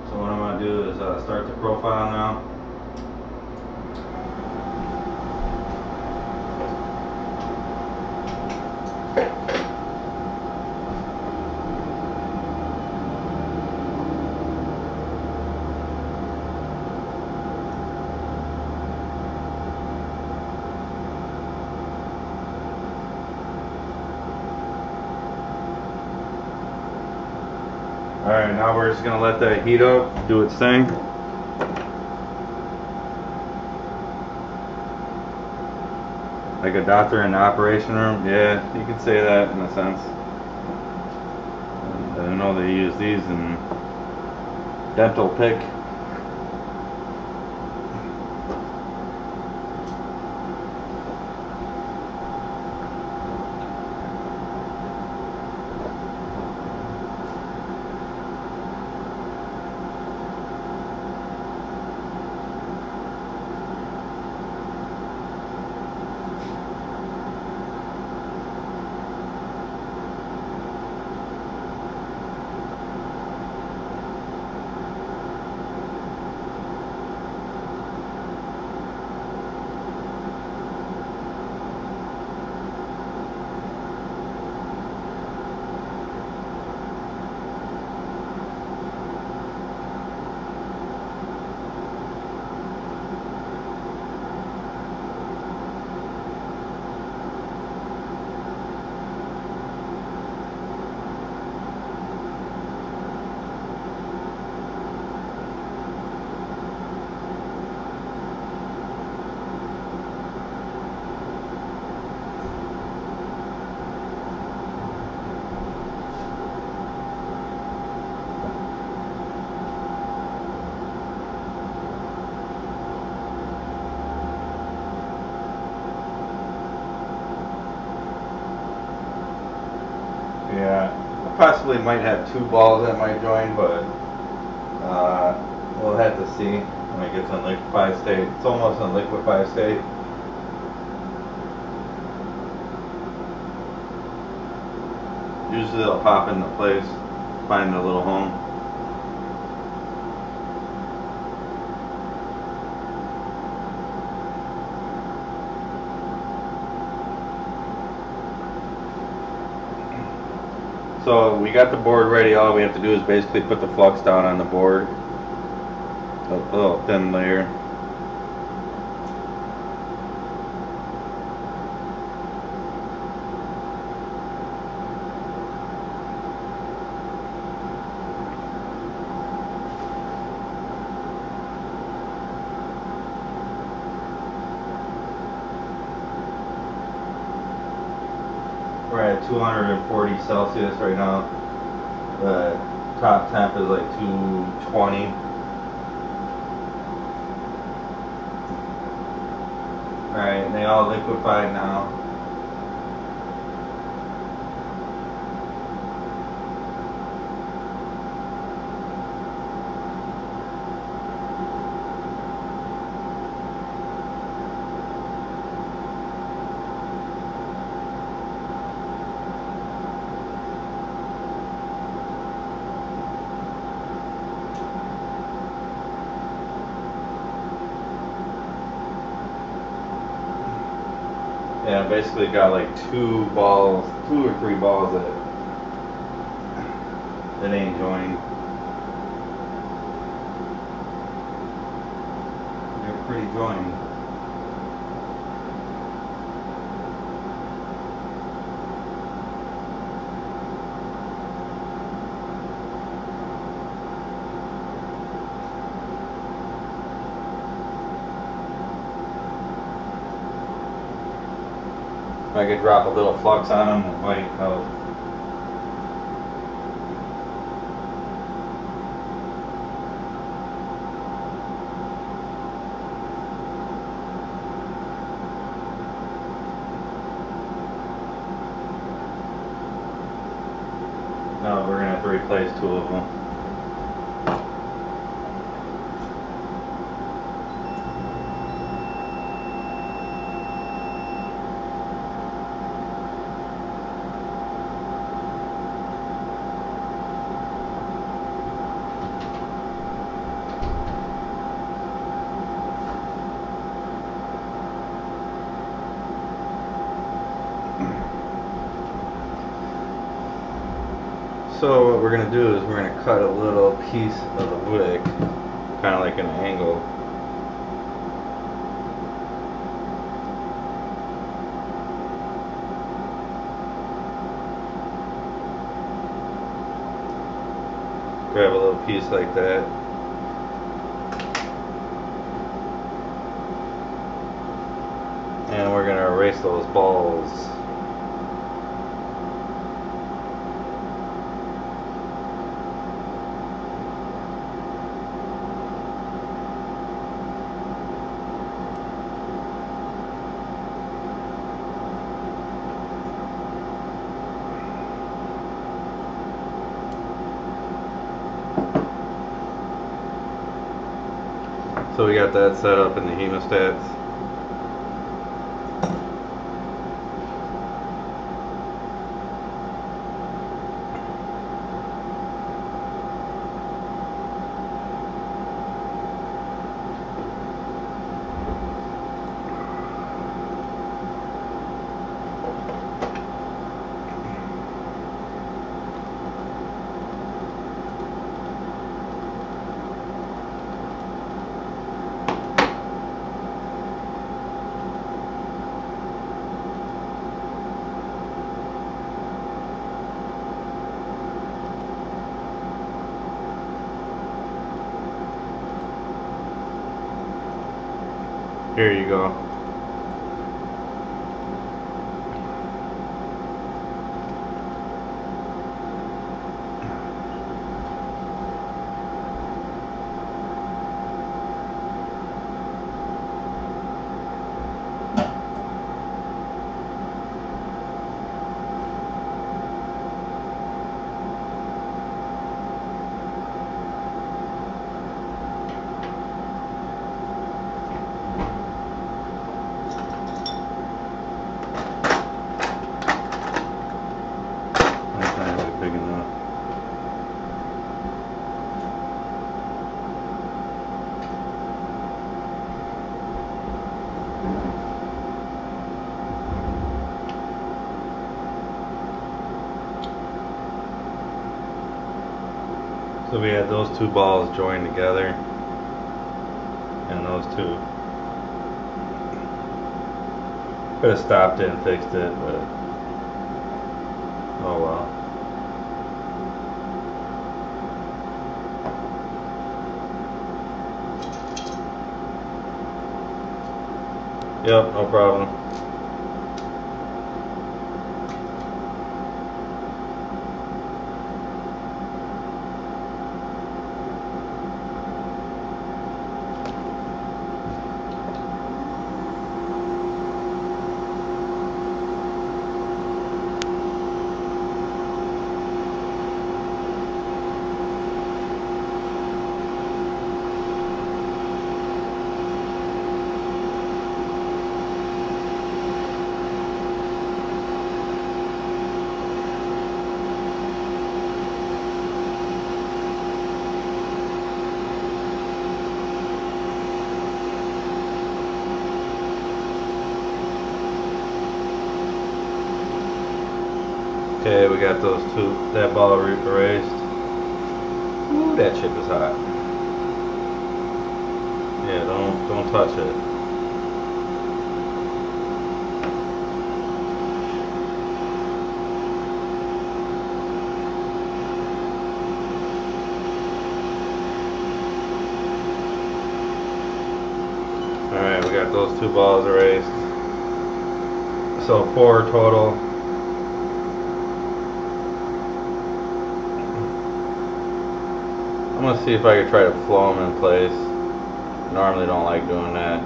So what I'm going to do is start the profile now. Alright, now we're just going to let that heat up, do its thing. Like a doctor in the operation room? Yeah, you could say that in a sense. And I know they use these in dental pick. Yeah, I possibly might have 2 balls that might join, but we'll have to see when it gets in liquefied state. It's almost in liquefied state. Usually they'll pop into place, find a little home. So we got the board ready. All we have to do is basically put the flux down on the board. A little thin layer. We're at 240 Celsius right now. The top temp is like 220. Alright, and they all liquefied now. Yeah, basically got like two or three balls that ain't joined. They're pretty joined. If I could drop a little flux on them, it might help. No, we're gonna have to replace two of them. So what we're going to do is we're going to cut a little piece of the wick, kind of like an angle. Grab a little piece like that. And we're going to erase those balls. So we got that set up in the hemostats. Here you go. Big enough. So we had those two balls joined together, and those two. Could have stopped it and fixed it, but oh well. Yep, no problem. Okay, we got those two, that ball erased. Ooh, that chip is hot. Yeah, don't touch it. Alright, we got those two balls erased. So 4 total. I'm gonna see if I can try to flow them in place. Normally don't like doing that.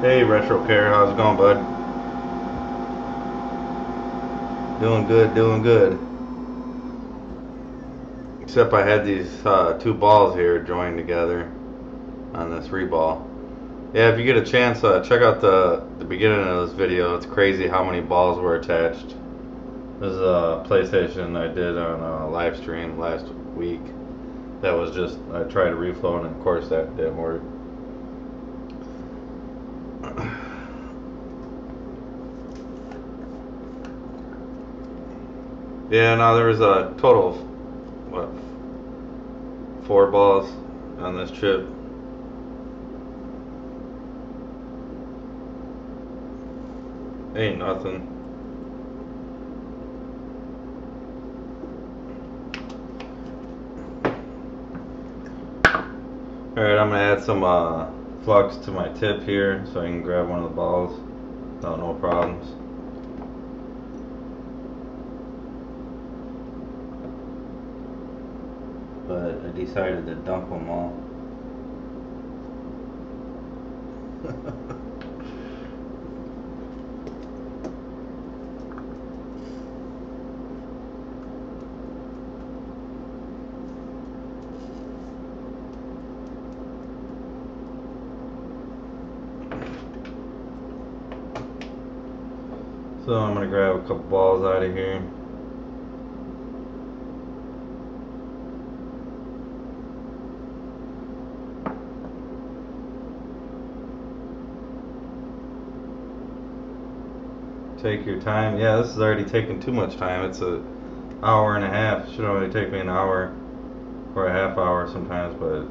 Hey Retro Care, how's it going, bud? Doing good, doing good. Except I had these 2 balls here joined together on this ReBall. Yeah, if you get a chance, check out the beginning of this video. It's crazy how many balls were attached. This is a PlayStation I did on a live stream last week. That was just, I tried to reflow and of course that didn't work. Yeah, no, there was a total of, what, 4 balls on this chip. Ain't nothing. Alright, I'm gonna add some flux to my tip here so I can grab one of the balls. No problems. But I decided to dump them all. So I'm gonna grab a couple balls out of here. Take your time. Yeah, this is already taking too much time. It's an hour and a half. It should only take me an hour or a half hour sometimes, but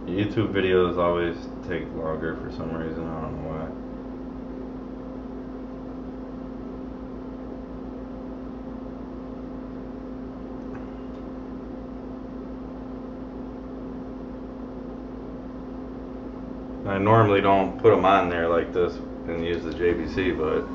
YouTube videos always take longer for some reason. I don't know why. I normally don't put them on there like this and use the JVC, but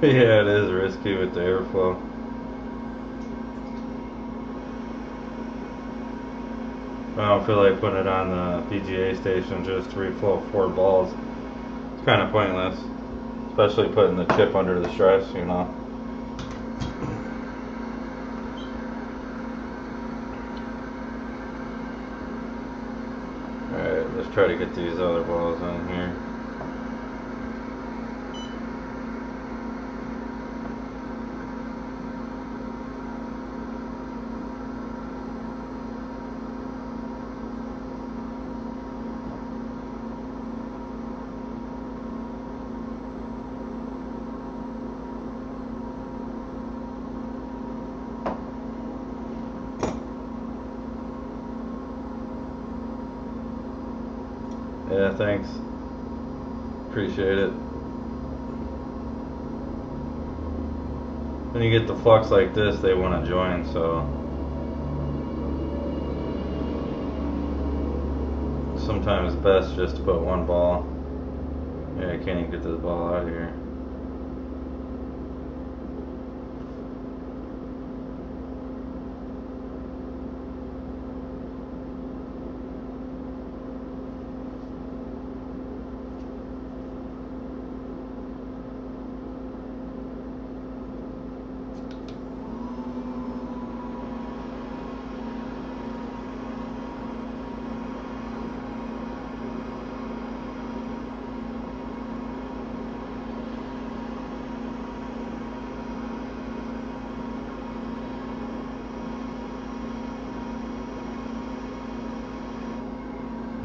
yeah, it is risky with the airflow. I don't feel like putting it on the PGA station just to reflow 4 balls. It's kind of pointless, especially putting the chip under the stress, you know. Alright, let's try to get these other balls on here. Yeah, thanks. Appreciate it. When you get the flux like this, they want to join, so sometimes it's best just to put one ball. Yeah, I can't even get this ball out of here.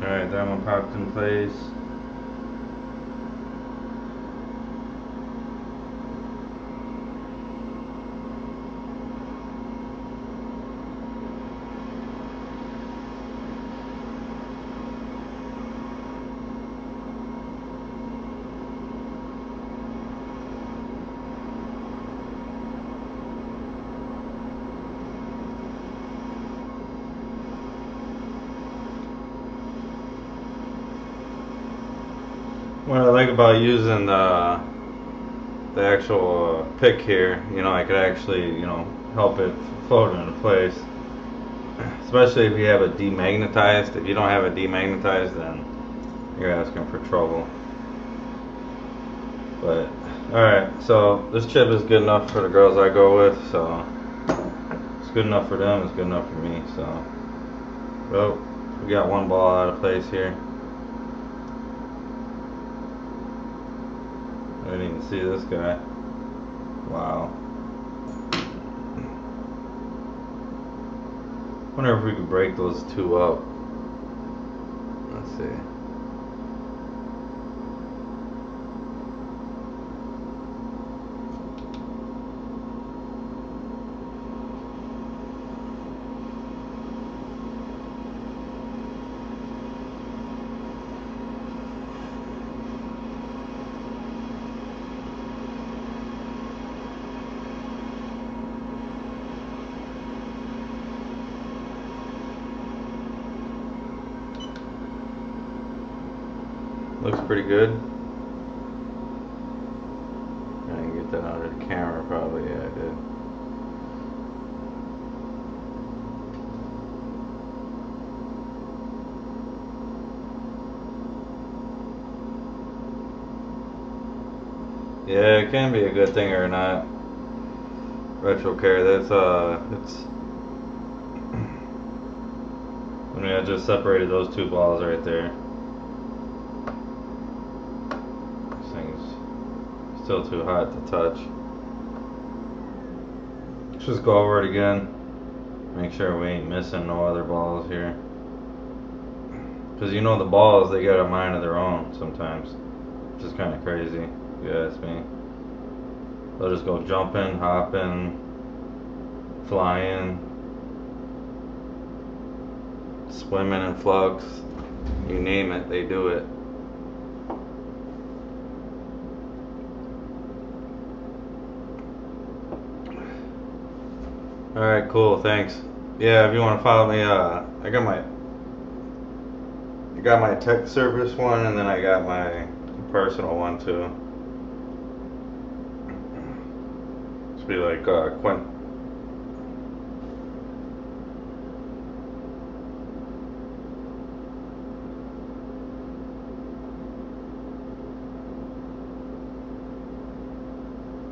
Alright, that one popped in place. What I like about using the actual pick here, you know, I could actually, you know, help it float into place. Especially if you have it demagnetized. If you don't have it demagnetized, then you're asking for trouble. But alright, so this chip is good enough for the girls I go with, so it's good enough for them, it's good enough for me, so well, we got one ball out of place here. I didn't even see this guy. Wow. Wonder if we could break those two up. Let's see. Looks pretty good. I didn't get that under the camera probably. Yeah, I did. Yeah, it can be a good thing or not. Retro care, that's it's I mean, I just separated those two balls right there. This thing's still too hot to touch. Let's just go over it again. Make sure we ain't missing no other balls here. Because you know the balls, they got a mind of their own sometimes. Which is kind of crazy, if you ask me. They'll just go jumping, hopping, flying, swimming in flux. You name it, they do it. Alright, cool, thanks. Yeah, if you want to follow me, I got my tech service one, and then I got my personal one too. It's be like Quint.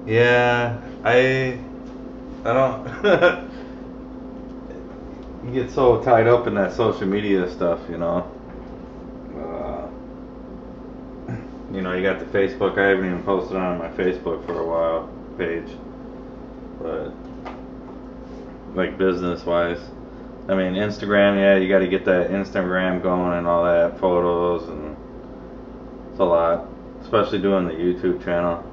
Yeah, I don't. You get so tied up in that social media stuff, you know. You know, you got the Facebook. I haven't even posted on my Facebook for a while page, but like business wise, I mean Instagram. Yeah, you got to get that Instagram going and all that photos, and it's a lot, especially doing the YouTube channel.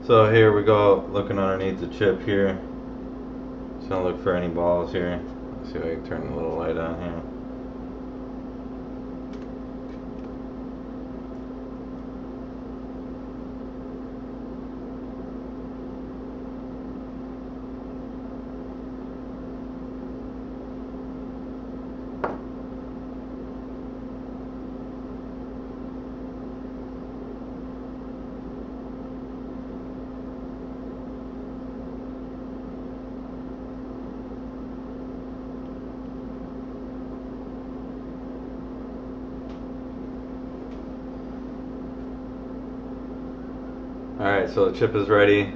So here we go, looking underneath the chip here. Just gonna look for any balls here. Let's see if I can turn the little light on here. Alright, so the chip is ready.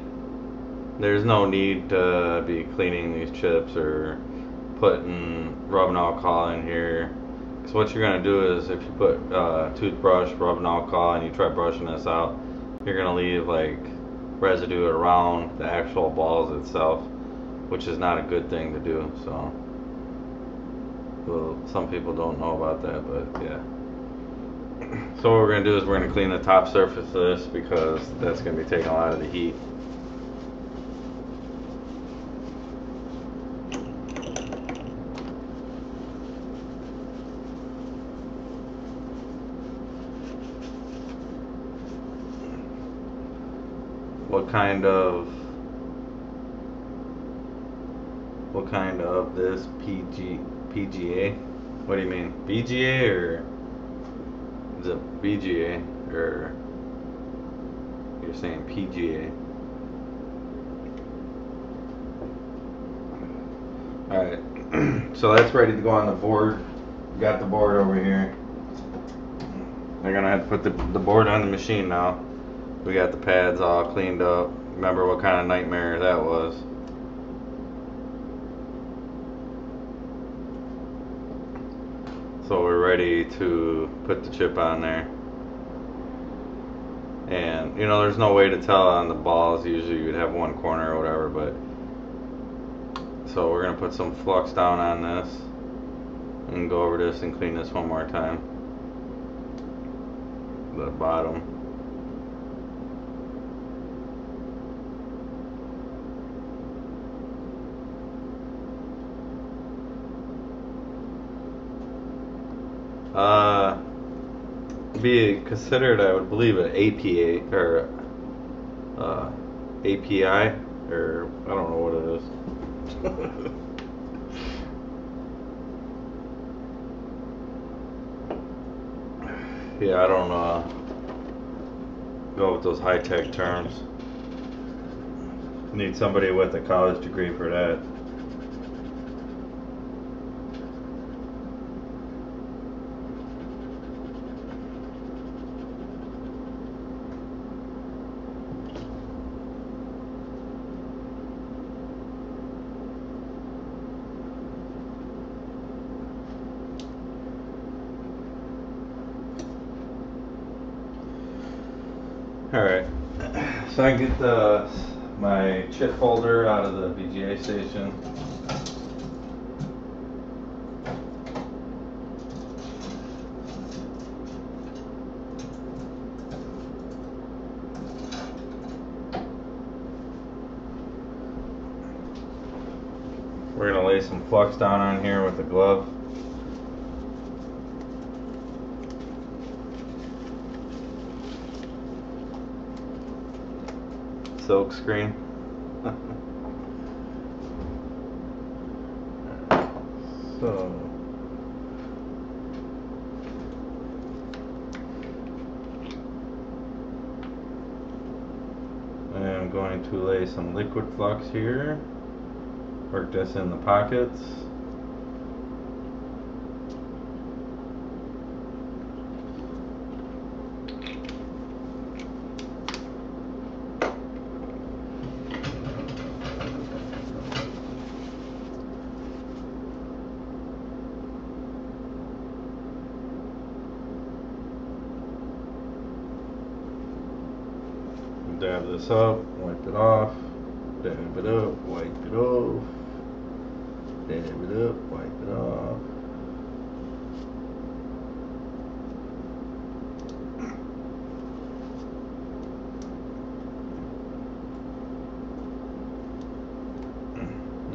There's no need to be cleaning these chips or rubbing alcohol in here. So what you're going to do is if you put toothbrush, rubbing alcohol, and you try brushing this out, you're going to leave like residue around the actual balls itself, which is not a good thing to do. So, well, some people don't know about that, but yeah. So what we're going to do is we're going to clean the top surface of this because that's going to be taking a lot of the heat. What kind of this PGA? What do you mean? BGA or is it BGA or you're saying PGA? Alright, so that's ready to go on the board. Got the board over here. They're gonna have to put the board on the machine now. We got the pads all cleaned up. Remember what kind of nightmare that was. So we're ready to put the chip on there. And you know, there's no way to tell on the balls. Usually you'd have one corner or whatever, but so we're gonna put some flux down on this and go over this and clean this one more time. The bottom. Be considered, I would believe, an APA or API, or I don't know what it is. Yeah, I don't go with those high-tech terms. Need somebody with a college degree for that. Alright, so I get my chip holder out of the VGA station. We're going to lay some flux down on here with a glove. Silk screen. So I'm going to lay some liquid flux here. Work this in the pockets. Dab this up, wipe it off, dab it up, wipe it off, dab it up, wipe it off.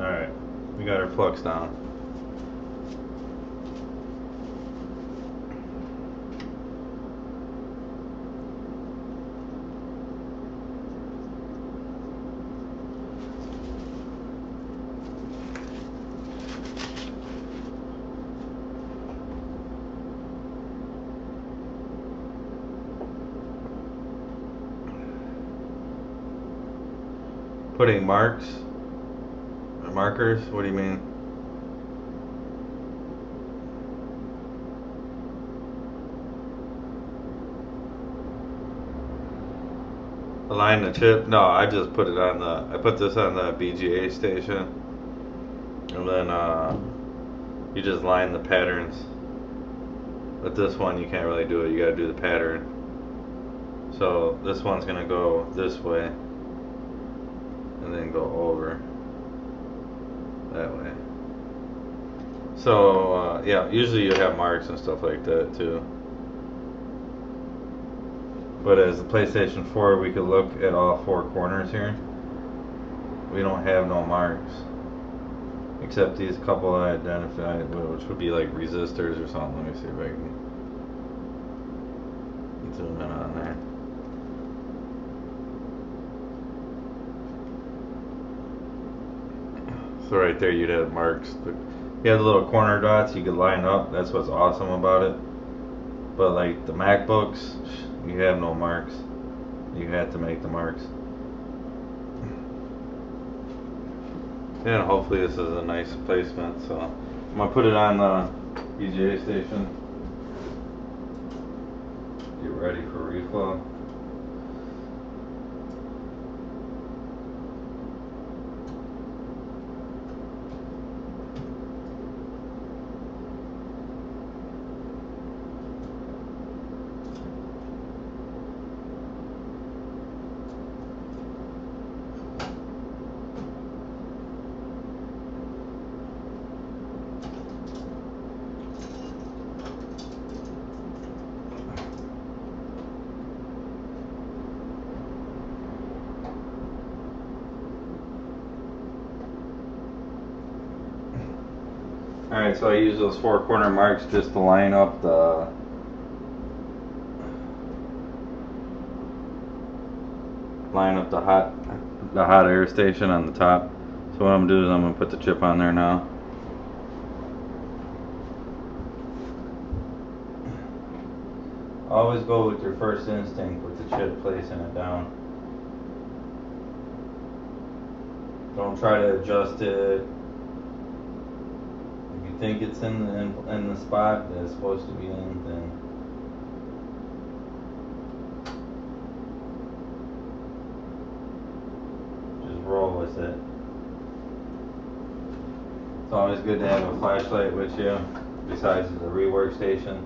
Alright, we got our flux down. Putting marks or markers? What do you mean? Align the chip? No, I just put it on the. I put this on the BGA station, and then you just line the patterns. But this one you can't really do it. You gotta do the pattern. So this one's gonna go this way. And then go over that way. So yeah, usually you have marks and stuff like that too. But as the PlayStation 4, we could look at all four corners here. We don't have no marks, except these couple I identified, which would be like resistors or something. Let me see if I can zoom in on there. So right there you'd have marks. You have the little corner dots you could line up. That's what's awesome about it. But like the MacBooks, you have no marks. You had to make the marks. And hopefully this is a nice placement. So I'm gonna put it on the BGA station. Get ready for reflow. Alright, so I use those four corner marks just to line up the hot air station on the top. So what I'm gonna do is I'm gonna put the chip on there now. Always go with your first instinct with the chip, placing it down. Don't try to adjust it. If you think it's in the spot that it's supposed to be in, then just roll with it. It's always good to have a flashlight with you, besides the rework station.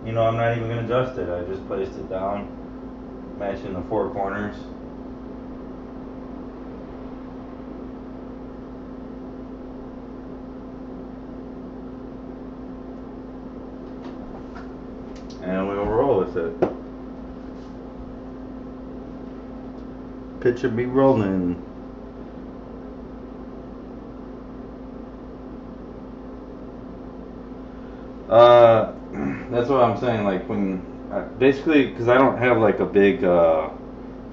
You know, I'm not even going to adjust it. I just placed it down, matching the four corners. And we'll roll with it. Picture me rolling. That's what I'm saying. Like when, basically, because I don't have like a big. I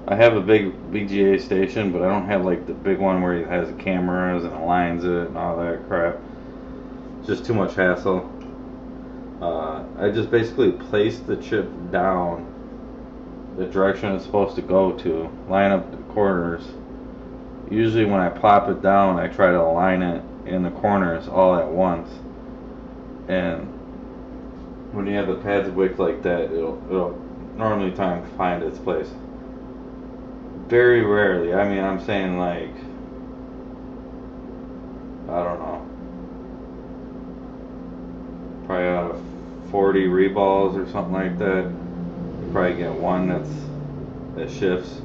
have a big VGA station, but I don't have like the big one where it has cameras and aligns it and all that crap. It's just too much hassle. I just basically place the chip down the direction it's supposed to go to, line up the corners. Usually when I plop it down, I try to align it in the corners all at once. And when you have the pads wick like that, it'll normally find its place. Very rarely. I mean, I'm saying like, I don't know, probably out of 40 reballs or something like that, you probably get one that shifts.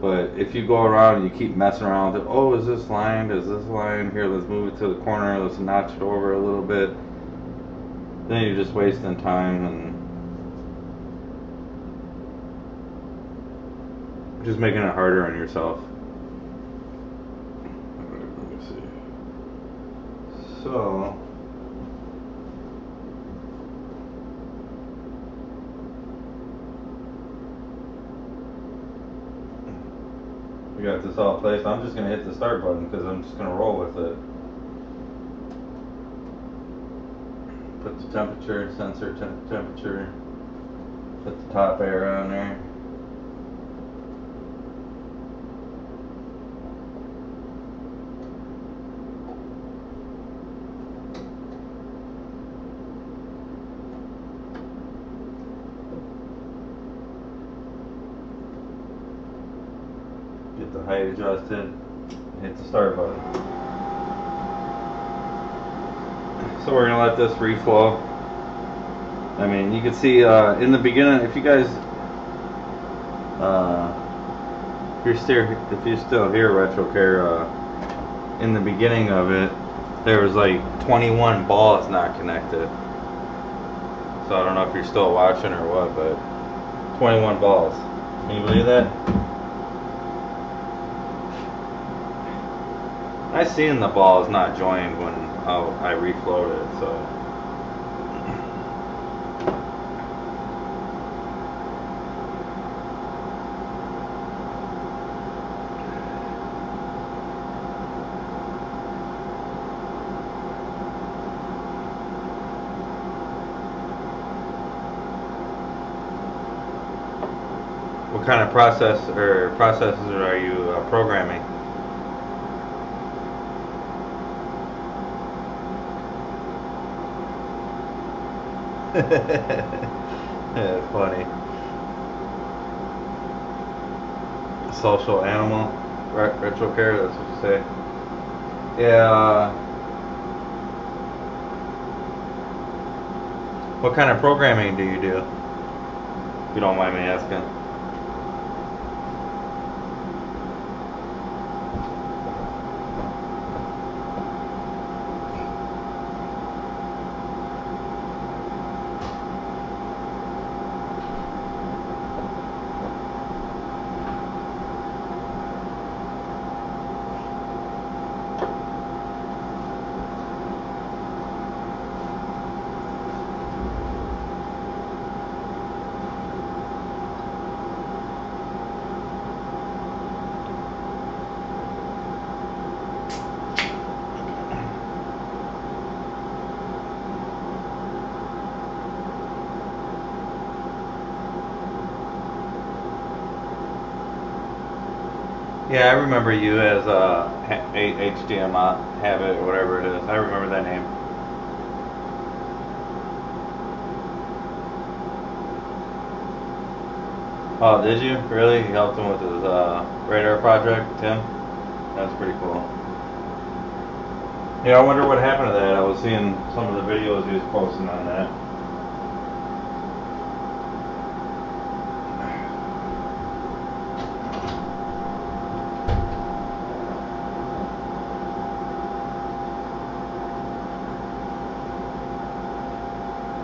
But if you go around and you keep messing around with it, oh, is this lined? Is this lined? Here, let's move it to the corner. Let's notch it over a little bit. Then you're just wasting time and just making it harder on yourself. So we got this all placed. I'm just gonna hit the start button because I'm just gonna roll with it. Put the temperature, sensor temperature. Put the top air on there. Get the height adjusted. Hit the start button. So we're gonna let this reflow. I mean, you can see in the beginning, if you guys, if you're still here, RetroCare, in the beginning of it, there was like 21 balls not connected. So I don't know if you're still watching or what, but 21 balls. Can you believe that? I seen the balls not joined when I reflowed it, so. What kind of processes are you programming? Yeah, funny. Social animal, RetroCare, that's what you say. Yeah. What kind of programming do you do? If you don't mind me asking. Yeah, I remember you as HDMI Habit or whatever it is. I remember that name. Oh, did you? Really? You helped him with his radar project, Tim? That's pretty cool. Yeah, I wonder what happened to that. I was seeing some of the videos he was posting on that.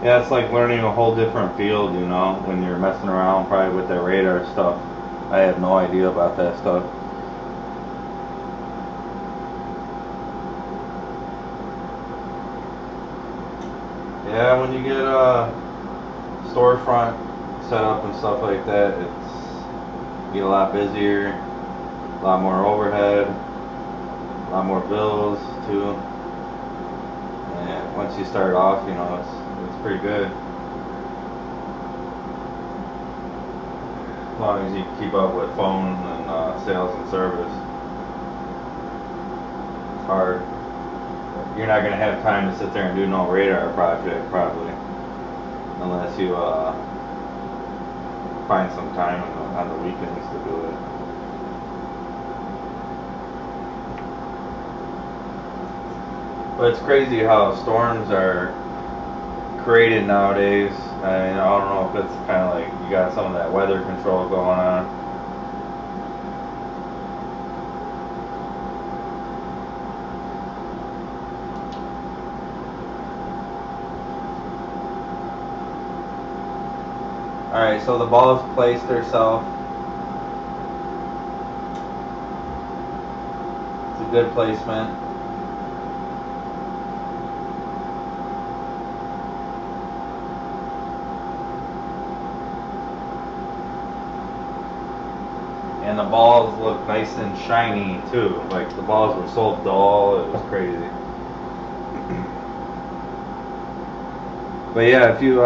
Yeah, it's like learning a whole different field, you know, when you're messing around probably with that radar stuff. I had no idea about that stuff. Yeah, when you get a storefront set up and stuff like that, you get a lot busier, a lot more overhead, a lot more bills too. And once you start off, you know, it's pretty good. As long as you keep up with phones and sales and service. It's hard. You're not going to have time to sit there and do no radar project probably, unless you find some time on the weekends to do it. But it's crazy how storms are created nowadays. I mean, I don't know if it's kind of like you got some of that weather control going on. Alright, so the ball's placed herself. It's a good placement. balls looked nice and shiny too. Like the balls were so dull, it was crazy. But yeah, if you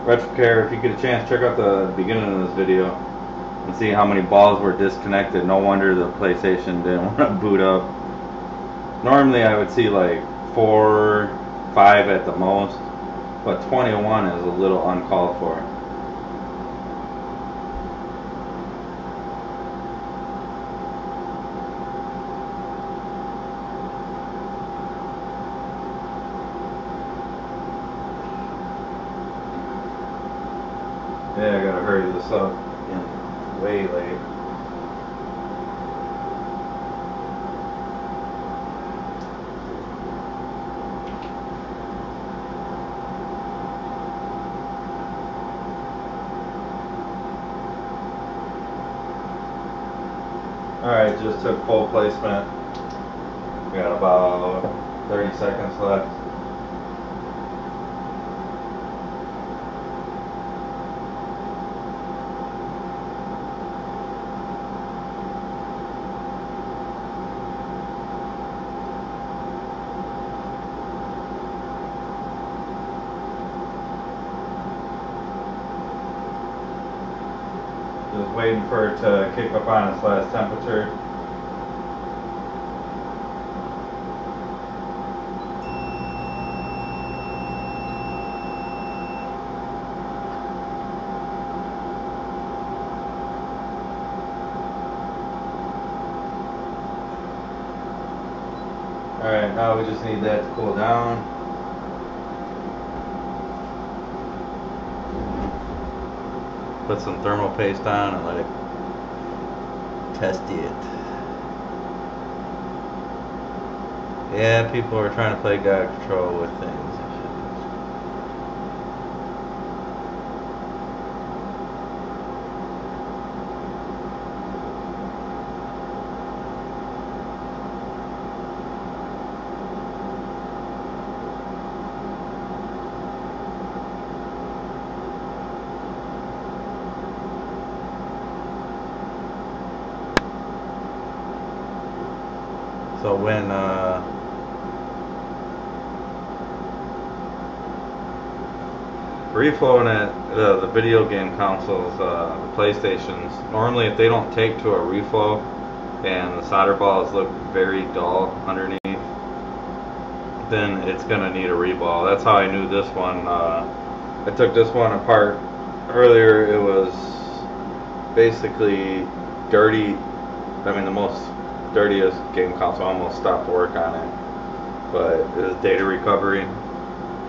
RetroCare, if you get a chance, check out the beginning of this video and see how many balls were disconnected. No wonder the PlayStation didn't want to boot up. Normally I would see like 4, 5 at the most, but 21 is a little uncalled for. Yeah, I gotta hurry this up. Getting way late. Alright, just took full placement. We got about 30 seconds left. Just waiting for it to kick up on its last temperature. Alright, now we just need that to cool down. Put some thermal paste on and let it test it. Yeah, people are trying to play God Control with things and shit. So when reflowing it, the video game consoles, the PlayStations, normally if they don't take to a reflow and the solder balls look very dull underneath, then it's gonna need a ReBall. That's how I knew this one. I took this one apart earlier. It was basically dirty. I mean, the most dirtiest game console. Almost stopped work on it, but it was data recovery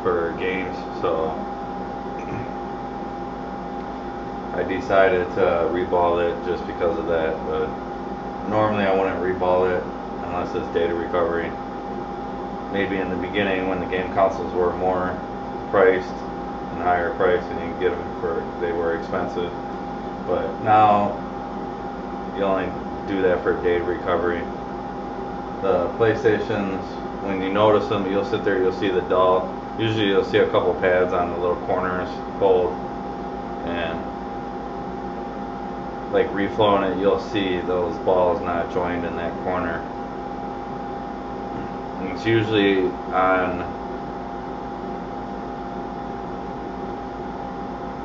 for games, so I decided to ReBall it just because of that. But normally I wouldn't ReBall it unless it's data recovery. Maybe in the beginning when the game consoles were more priced and higher priced and you could get them for, they were expensive, but now you only do that for data recovery. The PlayStations, when you notice them, you'll sit there, you'll see the dull. Usually you'll see a couple pads on the little corners fold, and like reflowing it, you'll see those balls not joined in that corner. And it's usually on,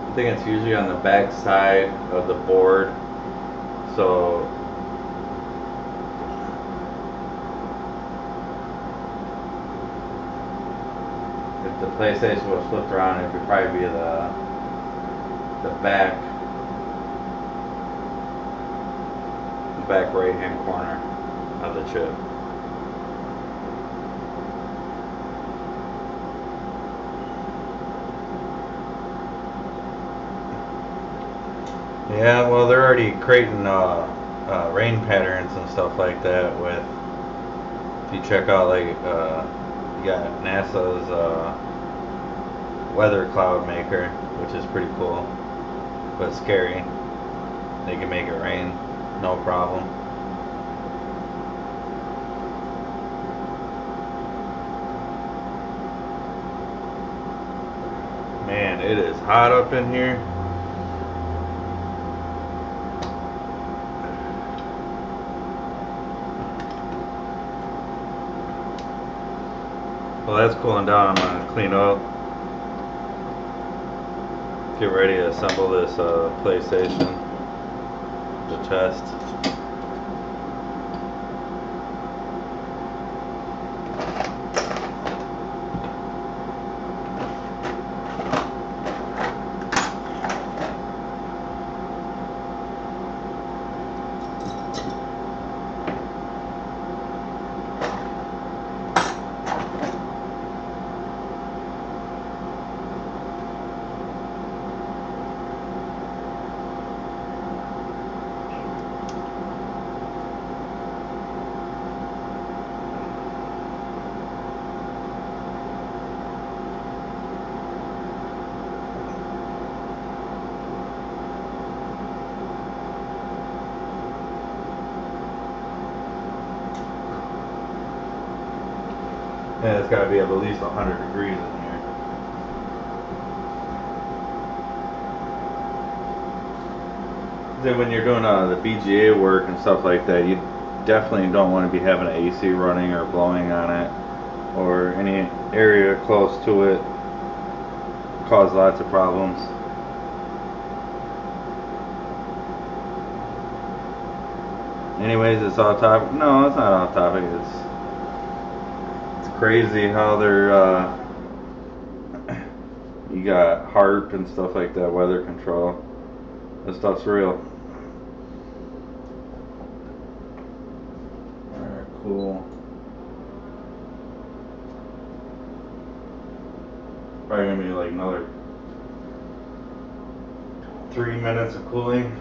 I think it's usually on the back side of the board. So if the PlayStation was flipped around, it would probably be the back right hand corner of the chip. Yeah, well, they're already creating rain patterns and stuff like that with, if you check out, like, you got NASA's weather cloud maker, which is pretty cool, but scary. They can make it rain, no problem. Man, it is hot up in here. Well, that's cooling down. I'm gonna clean up, get ready to assemble this PlayStation, the chest. Yeah, it's got to be at least 100 degrees in here. Then when you're doing the BGA work and stuff like that, you definitely don't want to be having an AC running or blowing on it, or any area close to it. Cause lots of problems. Anyways, it's off topic. No, it's not off topic. It's crazy how they're you got HARP and stuff like that, weather control. This stuff's real. Alright, cool. Probably gonna be like another 3 minutes of cooling,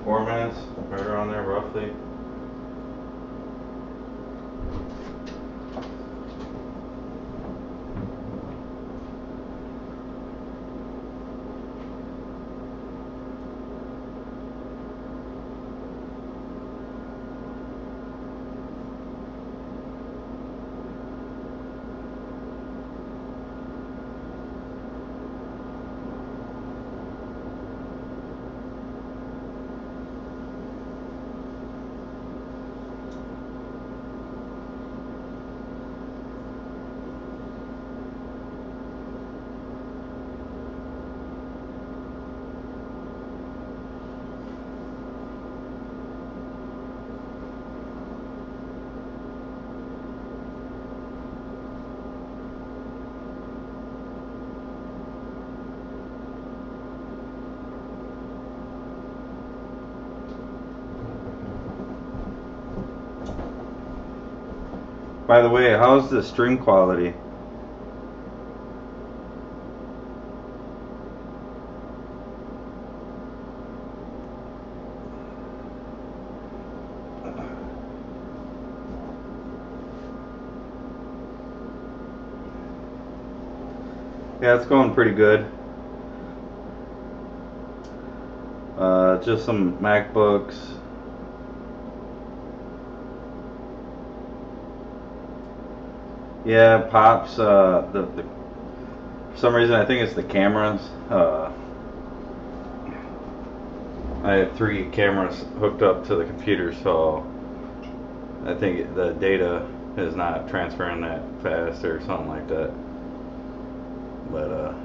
4 minutes, right around there roughly. By the way, how's the string quality? Yeah, it's going pretty good. Just some MacBooks. Yeah, pops. For some reason, I think it's the cameras. I have 3 cameras hooked up to the computer, so I think the data is not transferring that fast or something like that. But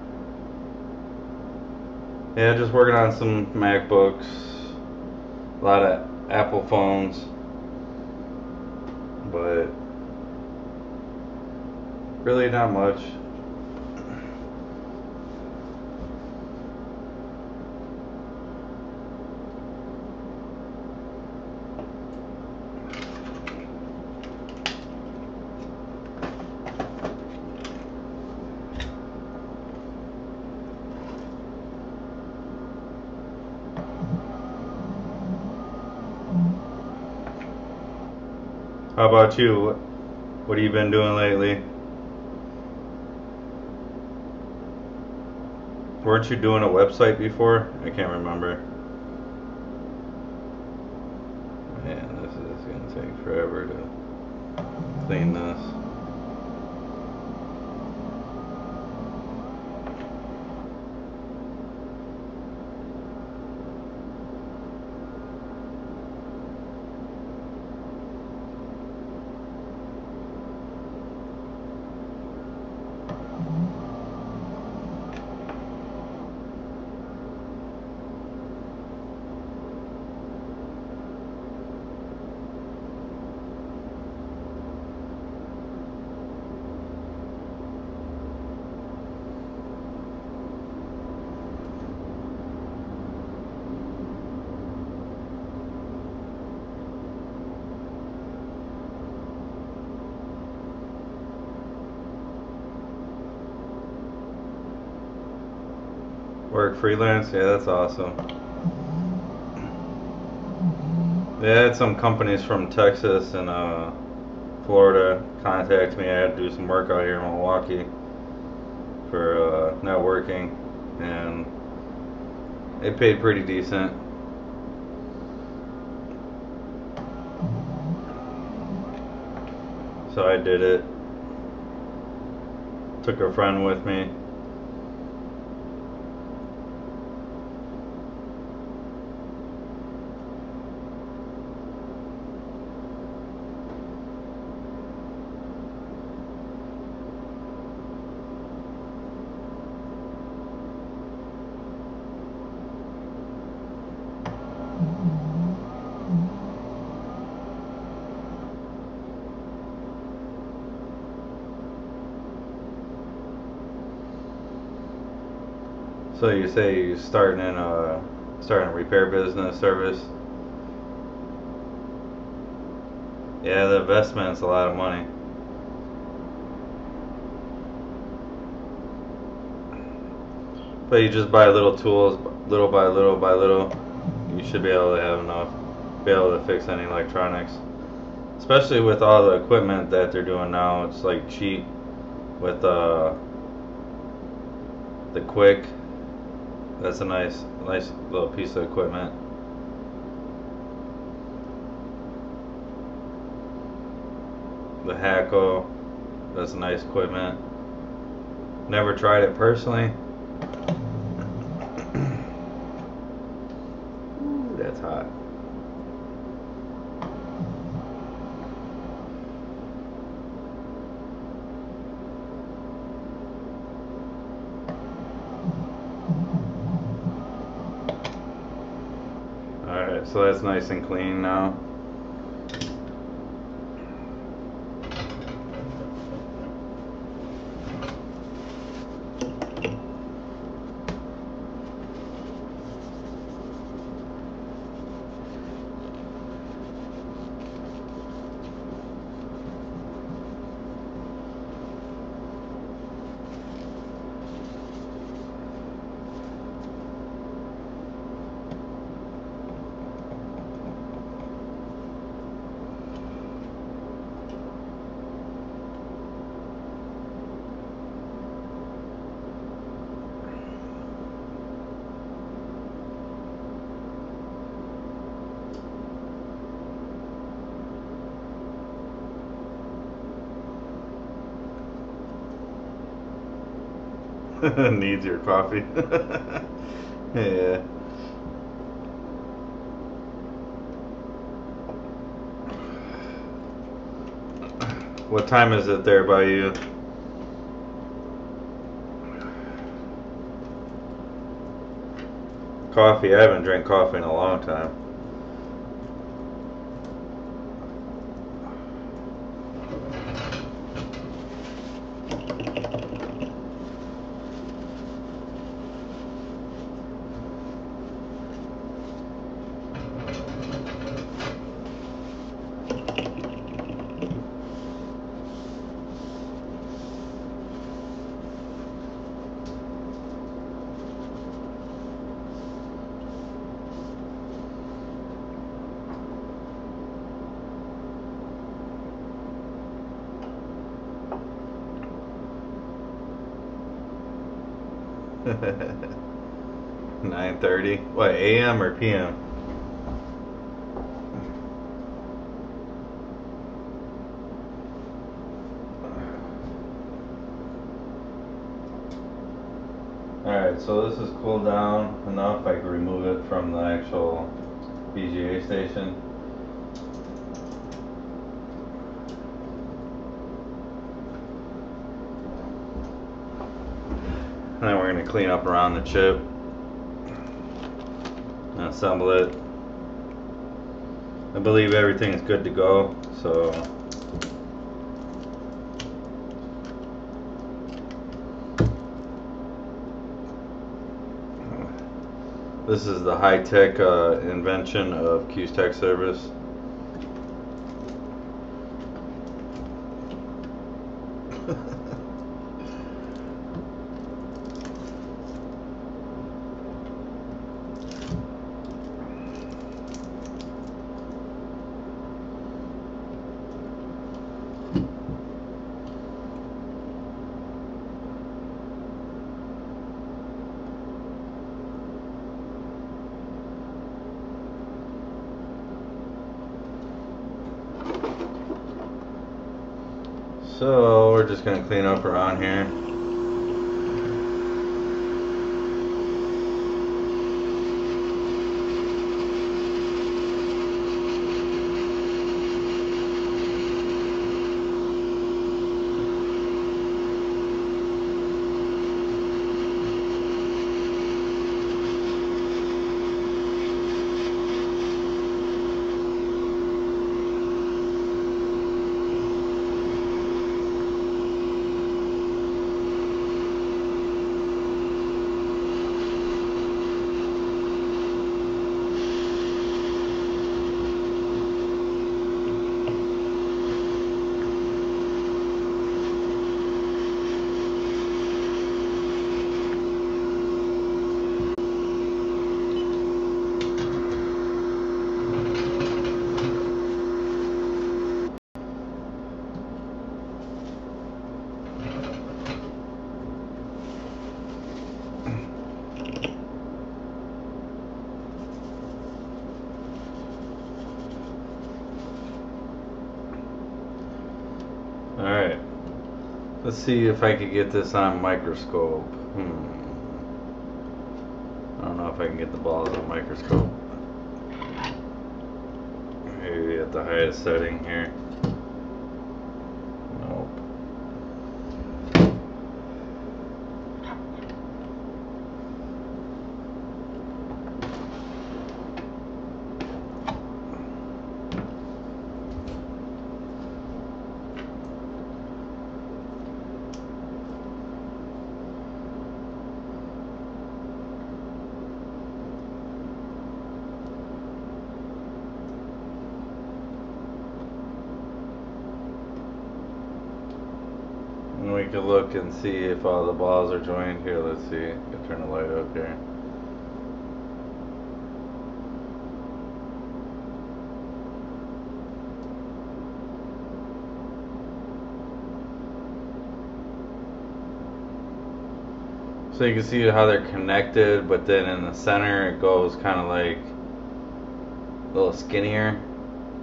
yeah, just working on some MacBooks, a lot of Apple phones, but really not much. How about you? What have you been doing lately? Weren't you doing a website before? I can't remember. Man, this is gonna take forever to clean this. Work freelance? Yeah, that's awesome. Yeah, I had some companies from Texas and Florida contact me. I had to do some work out here in Milwaukee for networking, and they paid pretty decent. So I did it. Took a friend with me. So you say you're starting a repair business service? Yeah, the investment's a lot of money. But you just buy little tools, little by little by little. You should be able to have enough, be able to fix any electronics. Especially with all the equipment that they're doing now, it's like cheap with the Quick. That's a nice little piece of equipment. The Hackle, that's nice equipment. Never tried it personally. Ooh, that's hot. Alright, so that's nice and clean now. Needs your coffee. Yeah. What time is it there by you? Coffee? I haven't drank coffee in a long time. – 9:30. What, AM or PM? Alright, so this is cooled down enough I can remove it from the actual VGA station. And then we're going to clean up around the chip and assemble it. I believe everything is good to go, so this is the high-tech invention of Q's Tech Service. So we're just gonna clean up around here. Alright, let's see if I could get this on microscope. I don't know if I can get the balls on microscope. Maybe at the highest setting here. Nope. And we could look and see if all the balls are joined here. Let's see. I'll turn the light up here. So you can see how they're connected, but then in the center it goes kind of like a little skinnier.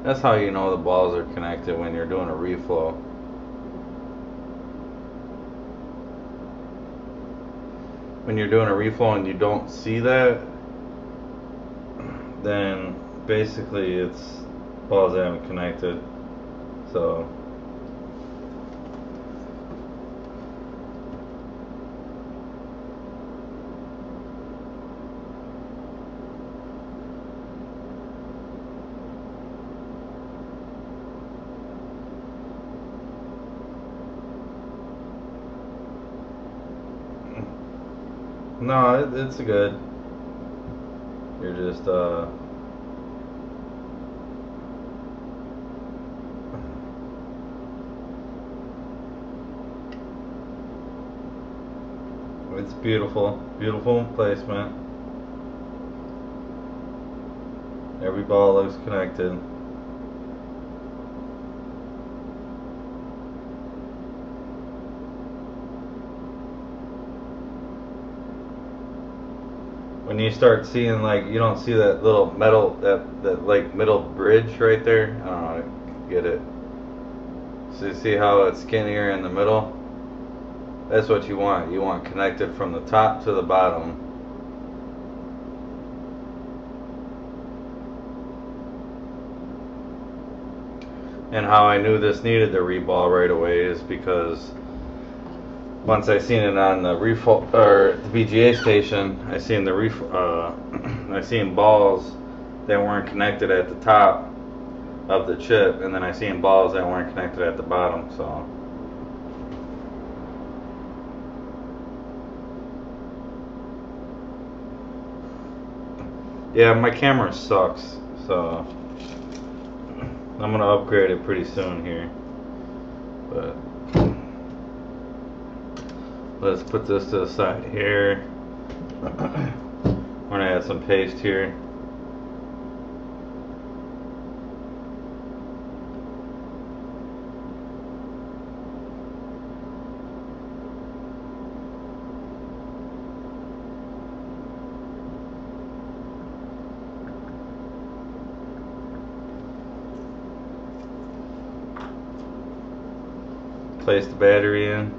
That's how you know the balls are connected when you're doing a reflow. When you're doing a reflow and you don't see that, then basically it's balls that haven't connected. So no, it's good. You're just it's beautiful, beautiful placement. Every ball looks connected. When you start seeing, like, you don't see that little metal, that like middle bridge right there. I don't know, get it. So you see how it's skinnier in the middle? That's what you want. You want connected from the top to the bottom. And how I knew this needed the ReBall right away is because once I seen it on the reflow or the VGA station, I seen the I seen balls that weren't connected at the top of the chip, and then I seen balls that weren't connected at the bottom. So yeah, my camera sucks, so I'm gonna upgrade it pretty soon here. But let's put this to the side here. We're gonna add some paste here. place the battery in.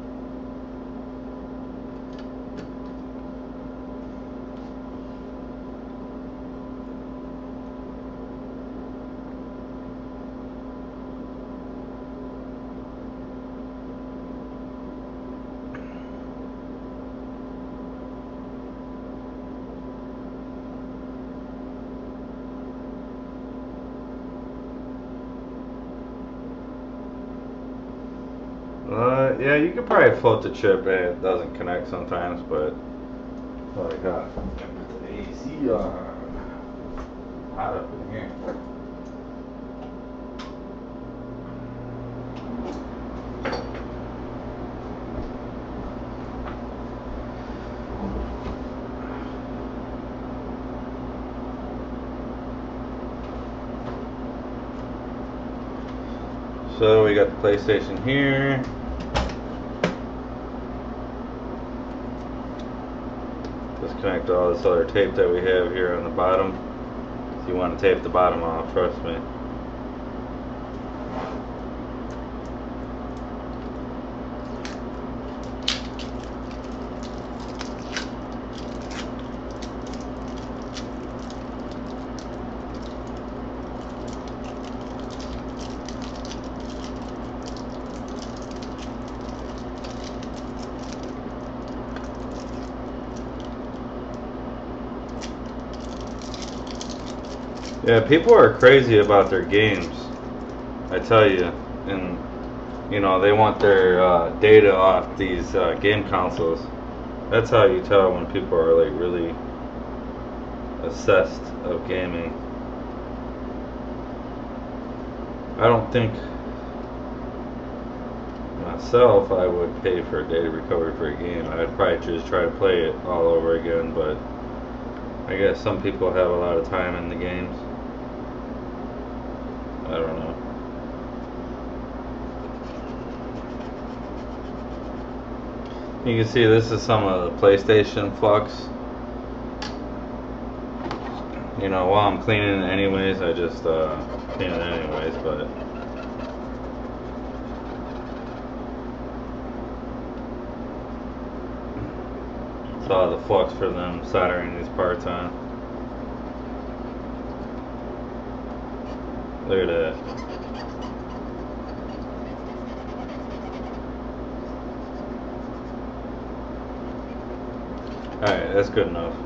Yeah, you could probably float the chip and it doesn't connect sometimes, but I got the AC on. Hot up in here. So we got the PlayStation here. Disconnect all this other tape that we have here on the bottom. If you want to tape the bottom off, trust me. Yeah, people are crazy about their games, I tell you, and you know they want their data off these game consoles. That's how you tell when people are like really obsessed of gaming. I don't think myself I would pay for data recovery for a game. I'd probably just try to play it all over again, but I guess some people have a lot of time in the games. I don't know. You can see this is some of the PlayStation flux. You know, while I'm cleaning it anyways, I just clean it anyways, but saw the flux for them soldering these parts on. Look at that. Alright, that's good enough.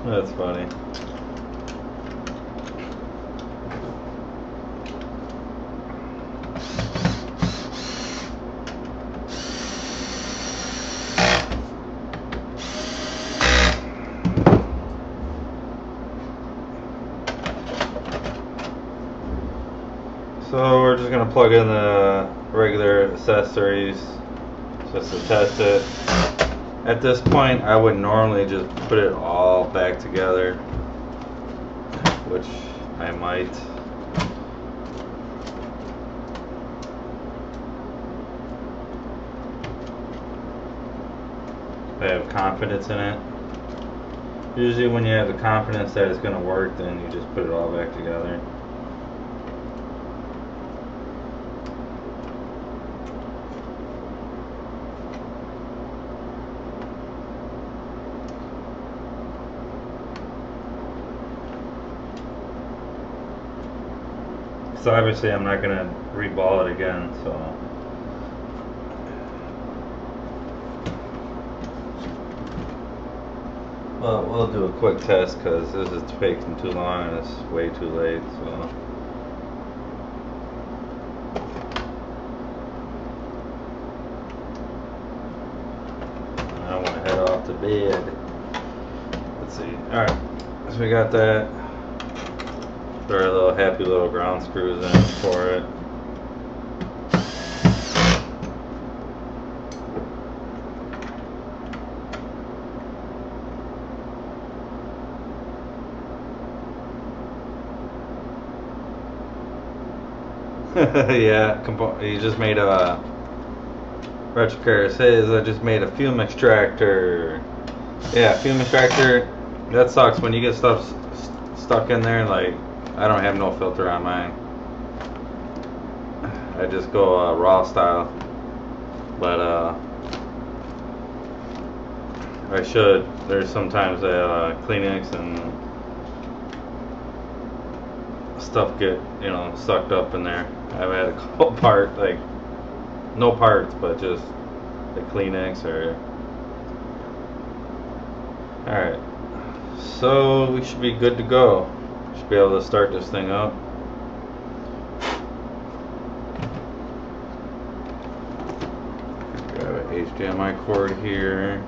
That's funny. So we're just going to plug in the regular accessories just to test it. At this point, I would normally just put it all back together, which I might. I have confidence in it. Usually when you have the confidence that it's going to work, then you just put it all back together. So obviously I'm not going to ReBall it again, so Well, we'll do a quick test because this is taking too long and it's way too late, so. I want to head off to bed. Let's see. Alright, so we got that. Throw our little happy little ground screws in for it. Yeah, he just made a Retrocar says I just made a fume extractor. Yeah, fume extractor. That sucks when you get stuff stuck in there. Like, I don't have no filter on mine. I just go raw style. But I should. There's sometimes Kleenex and stuff get, you know, sucked up in there. I've had a couple parts, like no parts, but just the Kleenex or. Alright, so we should be good to go. Should be able to start this thing up. Grab an HDMI cord here.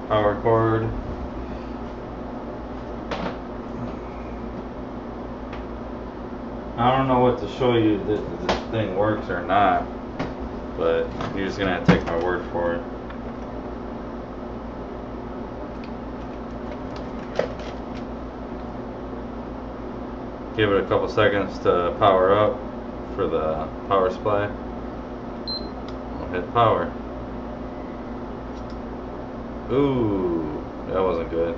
Power cord. I don't know what to show you that this thing works or not, but you're just gonna have to take my word for it. Give it a couple seconds to power up for the power supply. I'll hit power. Ooh, that wasn't good.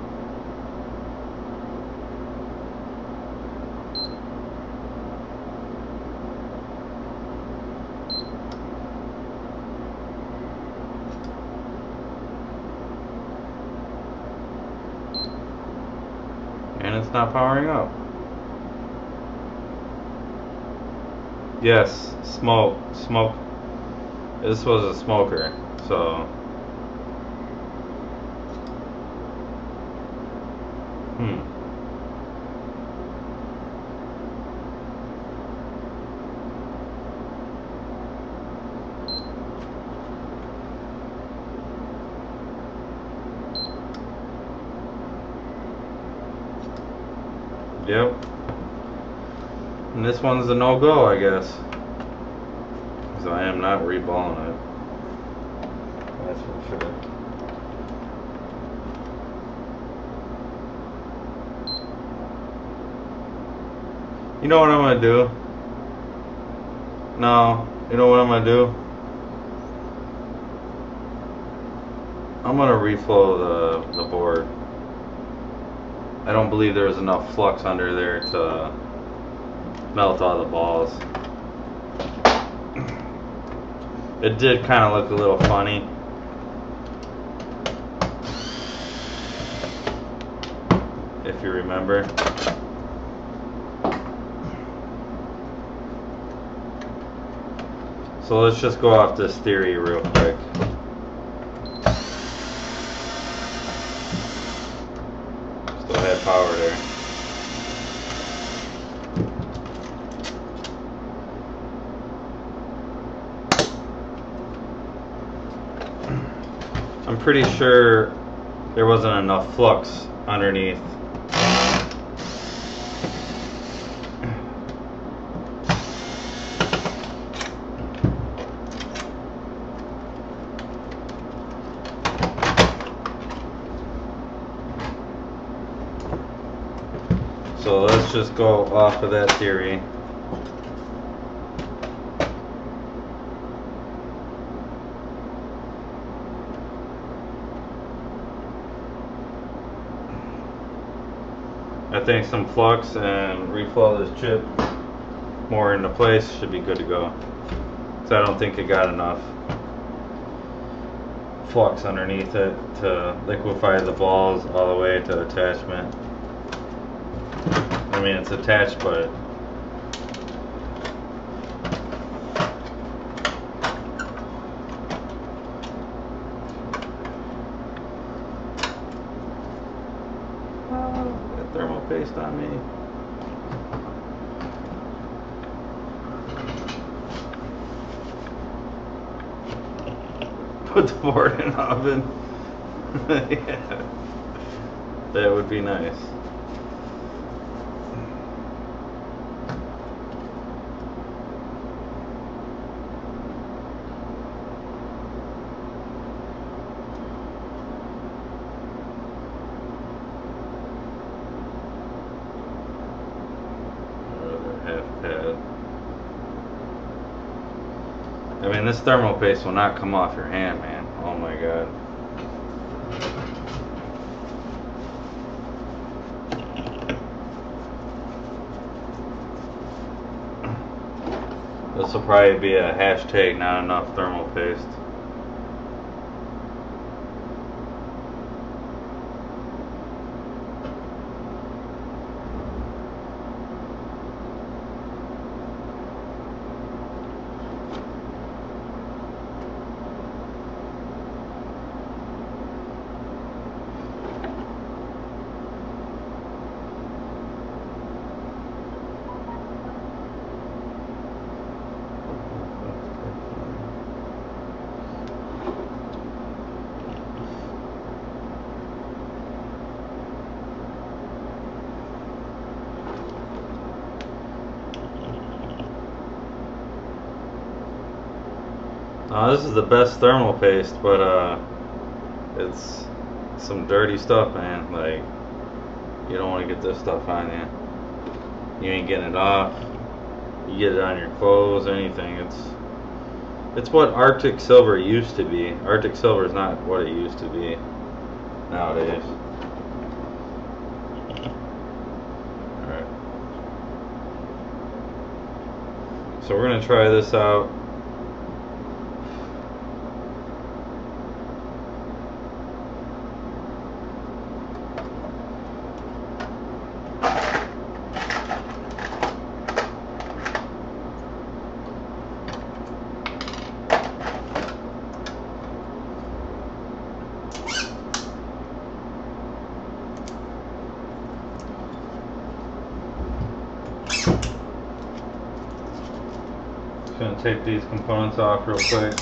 And it's not powering up. Yes, smoke. This was a smoker, so. Yep. And this one's a no-go, I guess. So I am not reballing it. That's for sure. You know what I'm gonna do? No, you know what I'm gonna do? I'm gonna reflow the board. I don't believe there's enough flux under there to melt all the balls. It did kind of look a little funny. If you remember. So let's just go off this theory real quick. Still had power there. I'm pretty sure there wasn't enough flux underneath. So let's just go off of that theory. I think some flux and reflow this chip more into place should be good to go. So I don't think it got enough flux underneath it to liquefy the balls all the way to attachment. I mean, it's attached, but paste on me. Put the board in the oven. Yeah. That would be nice. I mean, this thermal paste will not come off your hand, man. Oh my god. This will probably be a hashtag not enough thermal paste. This is the best thermal paste, but it's some dirty stuff, man. Like, you don't want to get this stuff on you. You ain't getting it off. You get it on your clothes, anything. It's what Arctic Silver used to be. Arctic Silver is not what it used to be nowadays. Alright. So we're going to try this out. Just gonna take these components off real quick.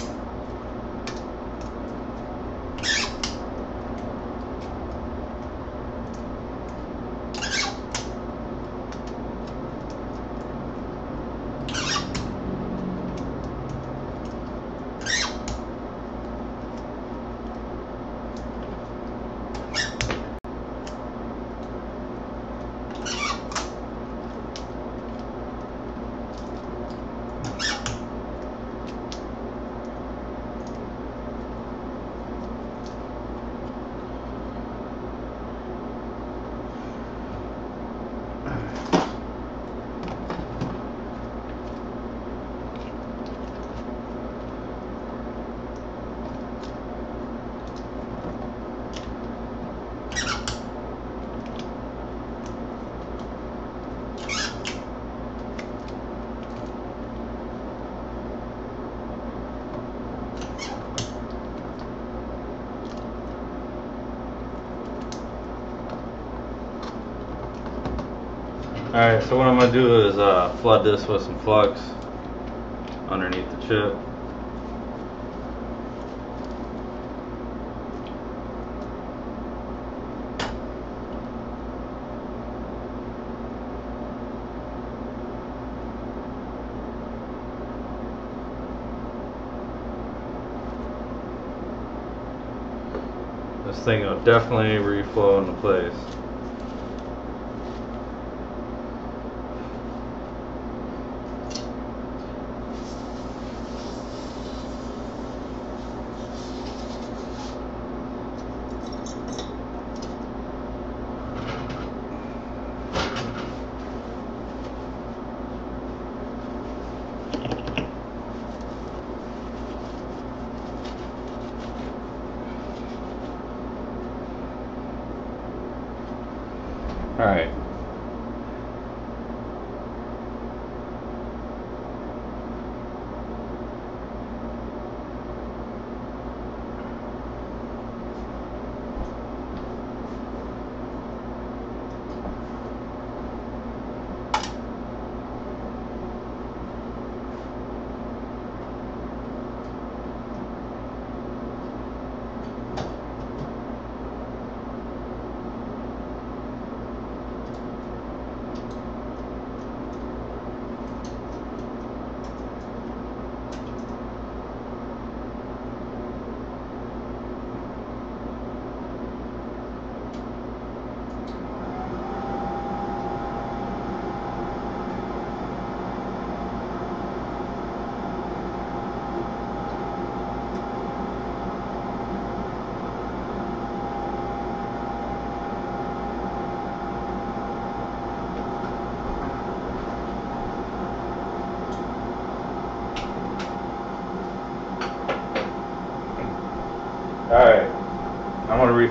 Alright, so what I'm going to do is flood this with some flux underneath the chip. This thing will definitely reflow into place.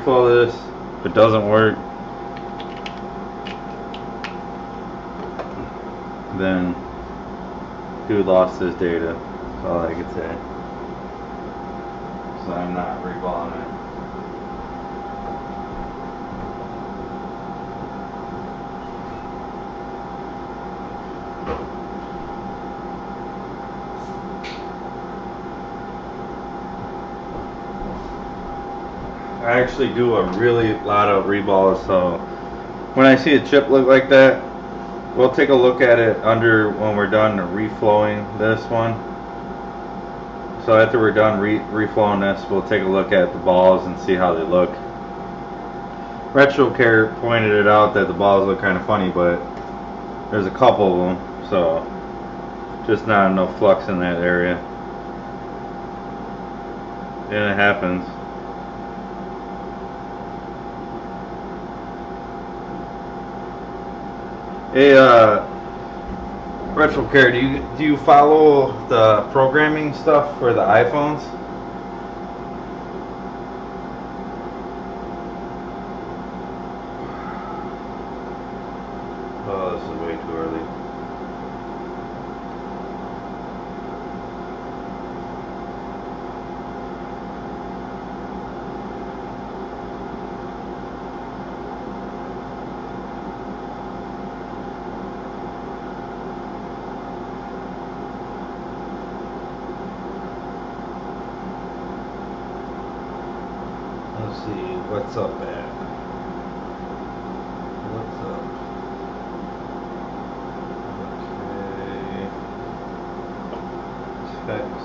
reflow this. If it doesn't work, then dude lost his data. That's all I could say. So I'm not reballing it. I actually do a really lot of reballs, so when I see a chip look like that, we'll take a look at it when we're done reflowing this one. So after we're done reflowing this, we'll take a look at the balls and see how they look. RetroCare pointed it out that the balls look kind of funny, but there's a couple of them, so just not enough flux in that area. And it happens. Hey, RetroCare, do you follow the programming stuff for the iPhones? Oh, this is way too early. Let's see, what's up, man? What's up? Okay. Specs.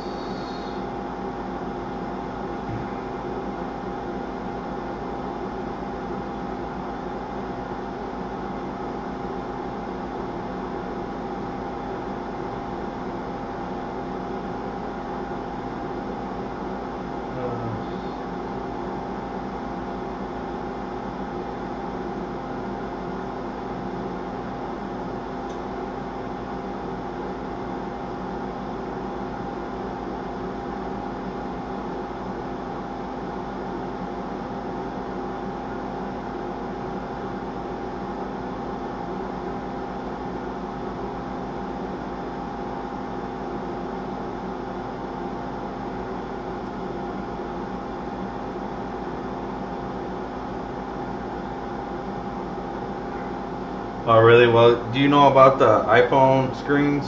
Oh, really? Well, do you know about the iPhone screens?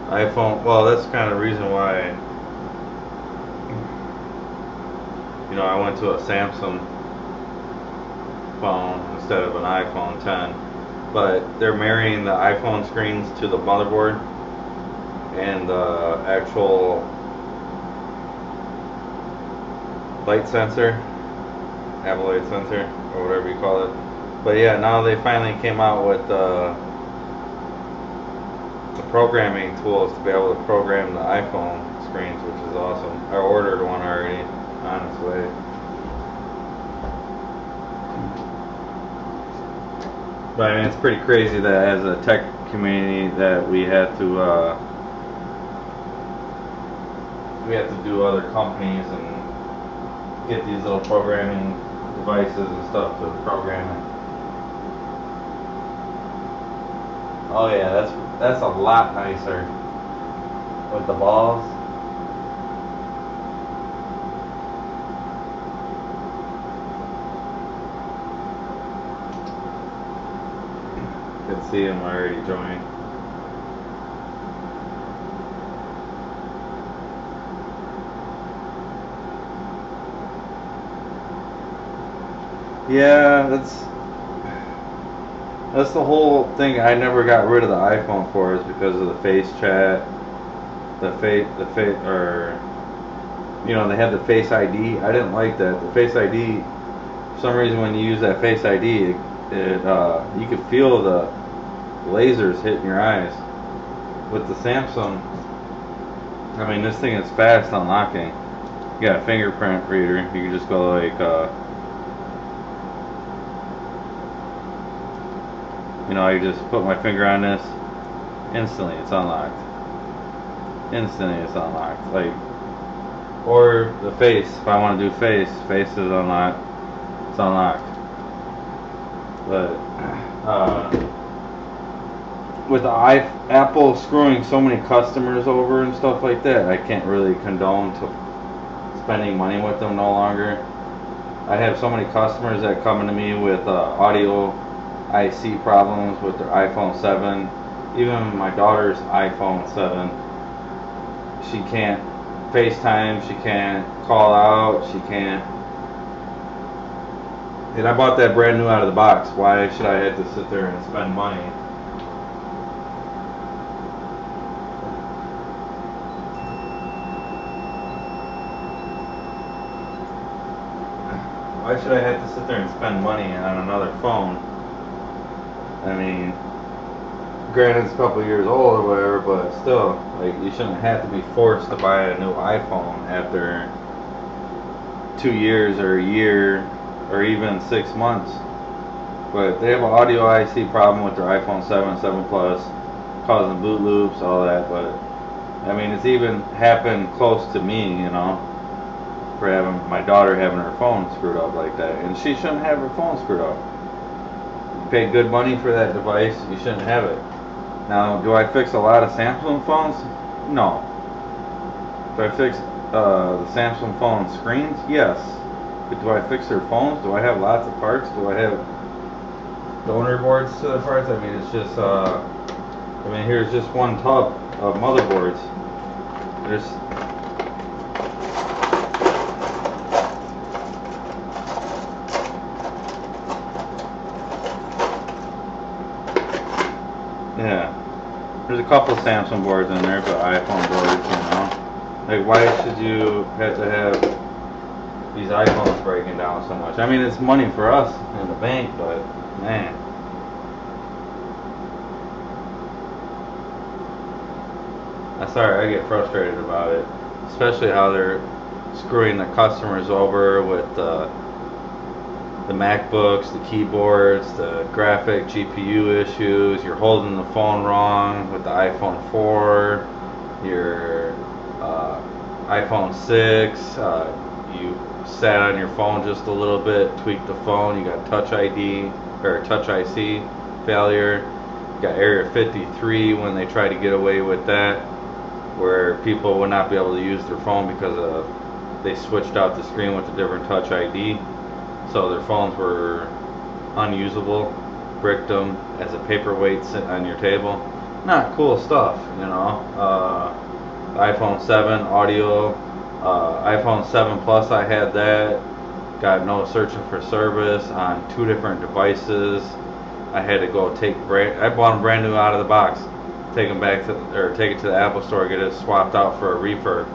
Well, that's kind of the reason why, I went to a Samsung phone instead of an iPhone 10. But they're marrying the iPhone screens to the motherboard and the actual light sensor, AMOLED sensor, or whatever you call it. But yeah, now they finally came out with the programming tools to be able to program the iPhone screens, which is awesome. I ordered one already, on its way. But I mean, it's pretty crazy that as a tech community that we have to do other companies and get these little programming devices and stuff to program it. Oh yeah, that's a lot nicer with the balls. You can see him already joined. Yeah, that's the whole thing. I never got rid of the iPhone for is because of the face chat, they had the Face ID. I didn't like that. The Face ID, for some reason, when you use that Face ID, you could feel the lasers hitting your eyes. With the Samsung, I mean, this thing is fast unlocking. You got a fingerprint reader. You can just go like, I just put my finger on this. Instantly, it's unlocked. Instantly, it's unlocked. Like, or the face. If I want to do face is unlocked. It's unlocked. But with Apple screwing so many customers over and stuff like that, I can't really condone to spending money with them no longer. I have so many customers that come to me with audio IC problems with their iPhone 7. Even my daughter's iPhone 7, she can't FaceTime, she can't call out, she can't. And I bought that brand new out of the box. Why should I have to sit there and spend money? Why should I have to sit there and spend money on another phone? I mean, granted it's a couple years old or whatever, but still, like, you shouldn't have to be forced to buy a new iPhone after 2 years or a year or even 6 months. But they have an audio IC problem with their iPhone 7, 7 Plus, causing boot loops, all that. But I mean, it's even happened close to me, you know, for having my daughter having her phone screwed up like that, and she shouldn't have her phone screwed up. You pay good money for that device, you shouldn't have it. Now, do I fix a lot of Samsung phones? No. Do I fix the Samsung phone screens? Yes. But do I fix their phones? Do I have lots of parts? Do I have donor boards to the parts? I mean, it's just, I mean, here's just one tub of motherboards. There's there's a couple Samsung boards in there, but iPhone boards, you know. Like, why should you have to have these iPhones breaking down so much? I mean, it's money for us in the bank, but man. I'm sorry, I get frustrated about it. Especially how they're screwing the customers over with the MacBooks, the keyboards, the graphic GPU issues. You're holding the phone wrong with the iPhone 4, your iPhone 6. You sat on your phone just a little bit, tweaked the phone. You got Touch ID or Touch IC failure. You got Area 53 when they try to get away with that, where people would not be able to use their phone because they switched out the screen with a different Touch ID. So their phones were unusable, bricked them as a paperweight sitting on your table. Not cool stuff, you know. iPhone 7 audio, iPhone 7 Plus, I had that. Got no searching for service on 2 different devices. I had to go I bought them brand new out of the box. Take them back take it to the Apple store, get it swapped out for a refurb.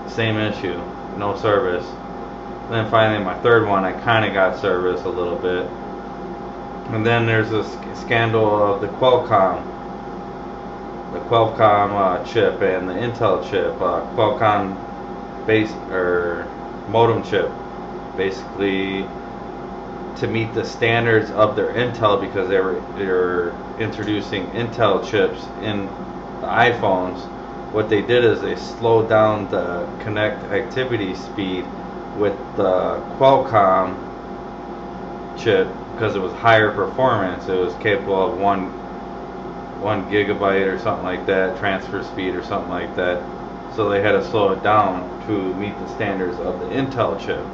Same issue, no service. And then finally, my third one, I kind of got service a little bit. And then there's this scandal of the Qualcomm chip and the Intel chip, Qualcomm base or modem chip, basically to meet the standards of their Intel, because they were introducing Intel chips in the iPhones. What they did is they slowed down the connectivity speed with the Qualcomm chip because it was higher performance. It was capable of 1 gigabyte or something like that, transfer speed or something like that. So they had to slow it down to meet the standards of the Intel chip.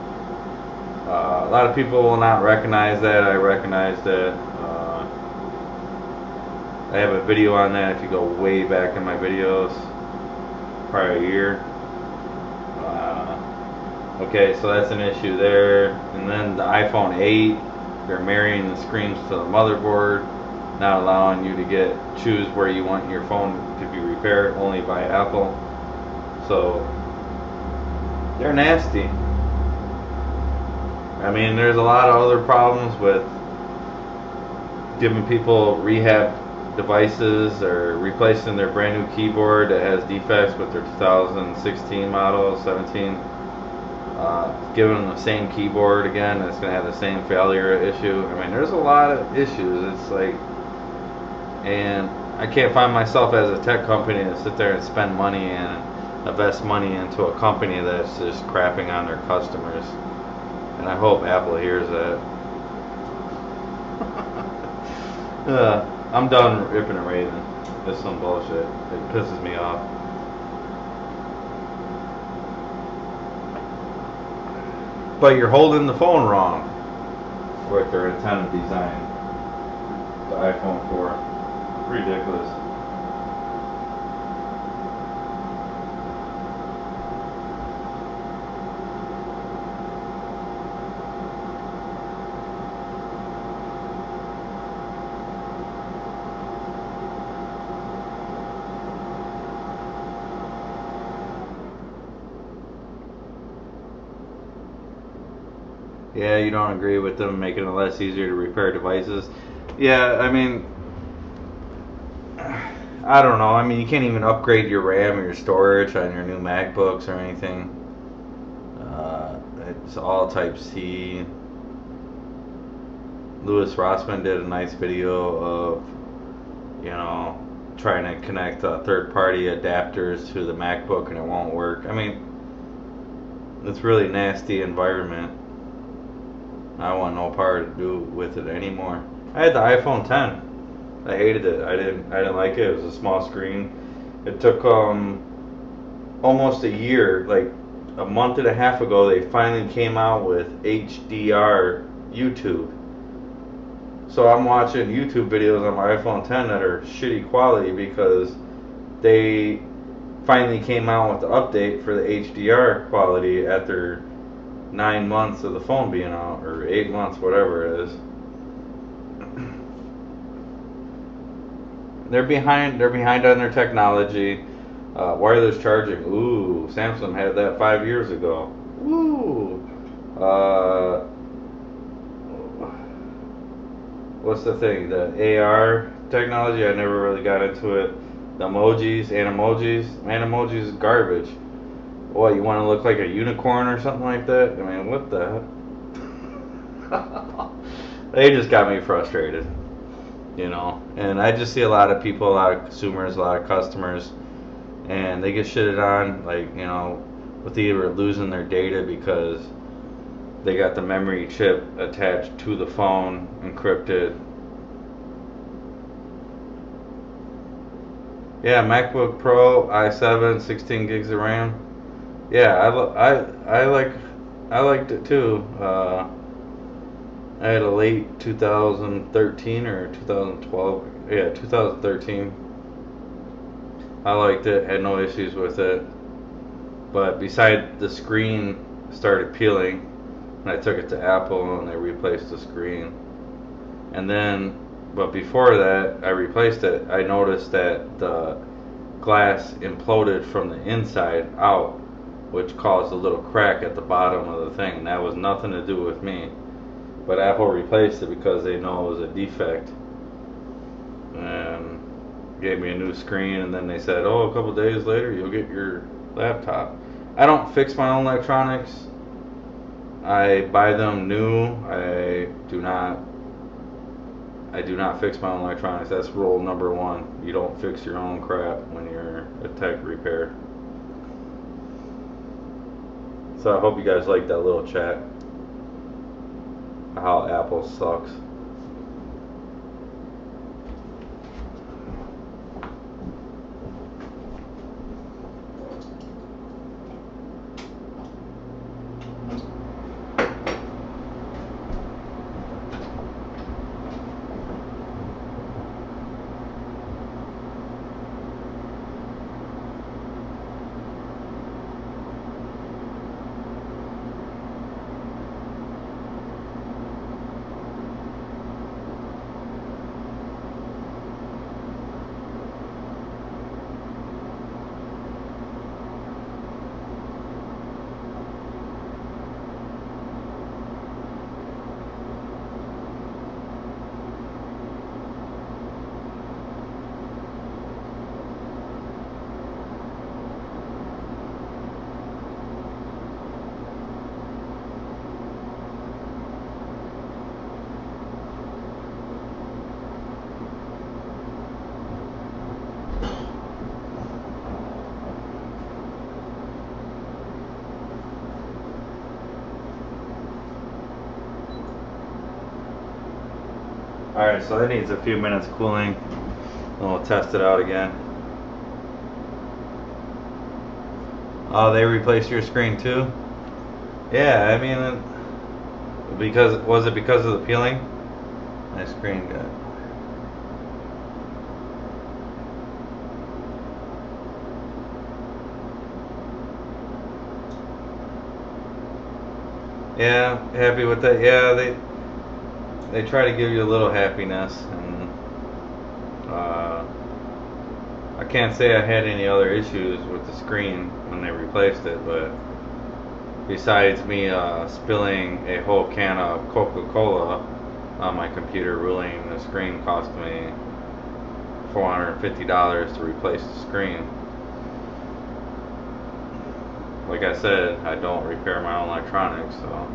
A lot of people will not recognize that. I recognize that. I have a video on that if you go way back in my videos, probably a year. Okay, so that's an issue there. And then the iPhone 8, they're marrying the screens to the motherboard, not allowing you to choose where you want your phone to be repaired, only by Apple. So they're nasty. I mean, there's a lot of other problems with giving people rehab devices or replacing their brand new keyboard that has defects with their 2016 model, 17. Giving them the same keyboard again, it's going to have the same failure issue. I mean, there's a lot of issues. It's like, and I can't find myself as a tech company to sit there and spend money and invest money into a company that's just crapping on their customers. And I hope Apple hears that. I'm done ripping and raving. It's some bullshit. It pisses me off. But you're holding the phone wrong with their antenna design. The iPhone 4. Ridiculous. Yeah, you don't agree with them making it less easier to repair devices. Yeah, I mean, I don't know. I mean, you can't even upgrade your RAM or your storage on your new MacBooks or anything. It's all Type-C. Louis Rossman did a nice video of, trying to connect third-party adapters to the MacBook and it won't work. I mean, it's really nasty environment. I want no part to do with it anymore. I had the iPhone 10. I hated it. I didn't like it. It was a small screen. It took almost a year, like a month and a half ago, they finally came out with HDR YouTube. So I'm watching YouTube videos on my iPhone 10 that are shitty quality because they finally came out with the update for the HDR quality after 9 months of the phone being out, or 8 months, whatever it is. They're behind on their technology. Wireless charging. Ooh, Samsung had that 5 years ago. Ooh. What's the thing? The AR technology. I never really got into it. The emojis, Animojis is garbage. What, you want to look like a unicorn or something like that? I mean, what the heck? They just got me frustrated, and I just see a lot of people, a lot of consumers, a lot of customers, and they get shitted on, like, with either losing their data because they got the memory chip attached to the phone, encrypted. Yeah, MacBook Pro, i7, 16 gigs of RAM. Yeah, I liked it too. I had a late 2013 or 2012. Yeah, 2013. I liked it. Had no issues with it. But beside the screen started peeling, and I took it to Apple and they replaced the screen. And then, but before that, I replaced it. I noticed that the glass imploded from the inside out, which caused a little crack at the bottom of the thing. And that was nothing to do with me. But Apple replaced it because they know it was a defect. And gave me a new screen, and then they said, oh, a couple days later you'll get your laptop. I don't fix my own electronics. I buy them new. I do not fix my own electronics. That's rule number 1. You don't fix your own crap when you're a tech repair. So I hope you guys like that little chat. How Apple sucks. Alright, so that needs a few minutes cooling. And we'll test it out again. Oh, they replaced your screen too? Yeah, I mean, was it because of the peeling? My screen got. Yeah, happy with that. Yeah, they try to give you a little happiness, and I can't say I had any other issues with the screen when they replaced it, but besides me spilling a whole can of Coca-Cola on my computer, ruining the screen, cost me $450 to replace the screen. Like I said, I don't repair my own electronics, so.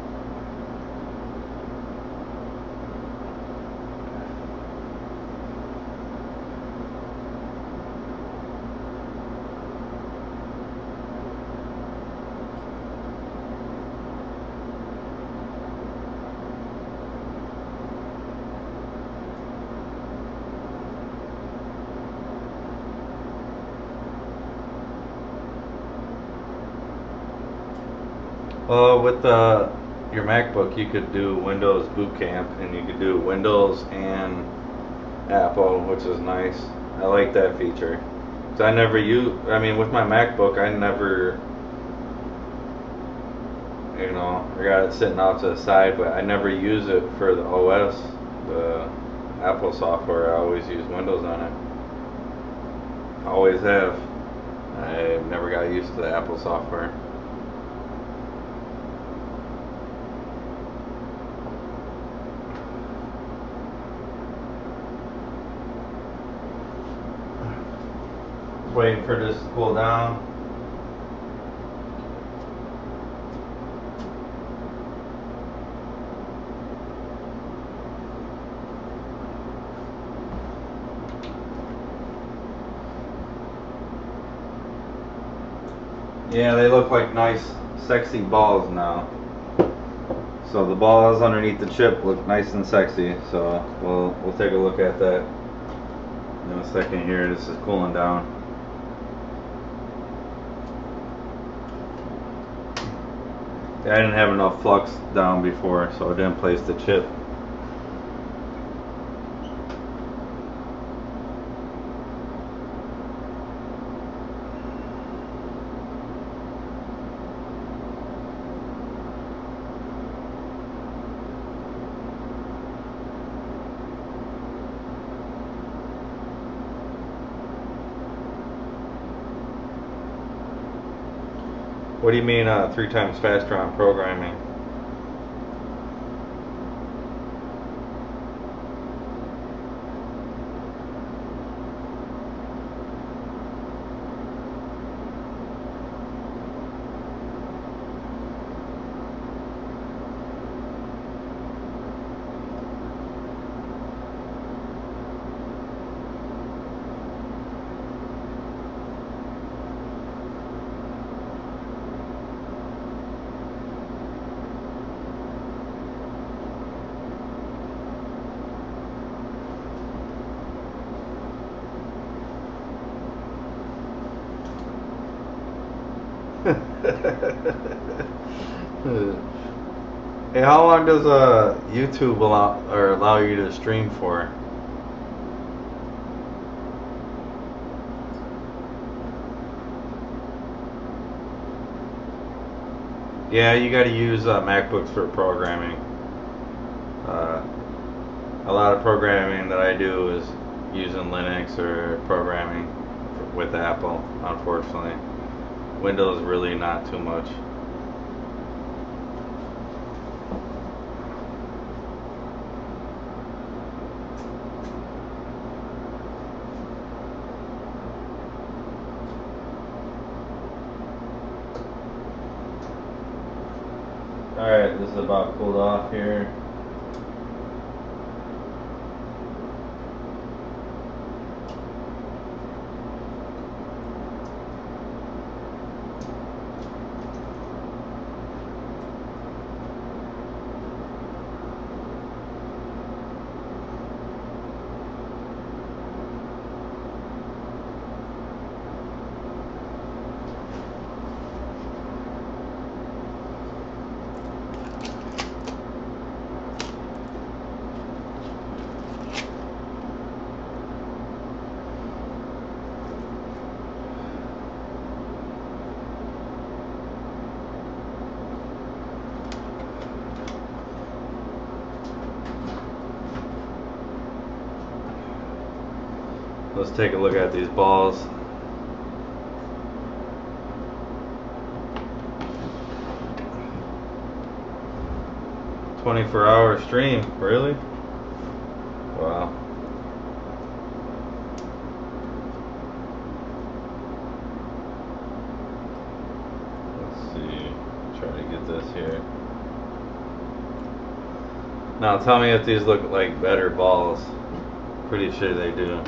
Well, with your MacBook, you could do Windows Boot Camp, and you could do Windows and Apple, which is nice. I like that feature. So I with my MacBook, I never, I got it sitting off to the side, but I never use it for the OS, the Apple software. I always use Windows on it. Always have. I never got used to the Apple software. Waiting for this to cool down. Yeah, they look like nice, sexy balls now. So the balls underneath the chip look nice and sexy. So we'll take a look at that in a second here. This is cooling down. I didn't have enough flux down before, so I didn't place the chip. What do you mean 3 times faster on programming? Hey, how long does YouTube allow you to stream for? Yeah, you got to use MacBooks for programming. A lot of programming that I do is using Linux or programming with Apple, unfortunately. Windows really not too much. Alright, this is about cooled off here. Let's take a look at these balls. "24-hour stream, really? Wow." Let's see. Try to get this here. Now tell me if these look like better balls. Pretty sure they do.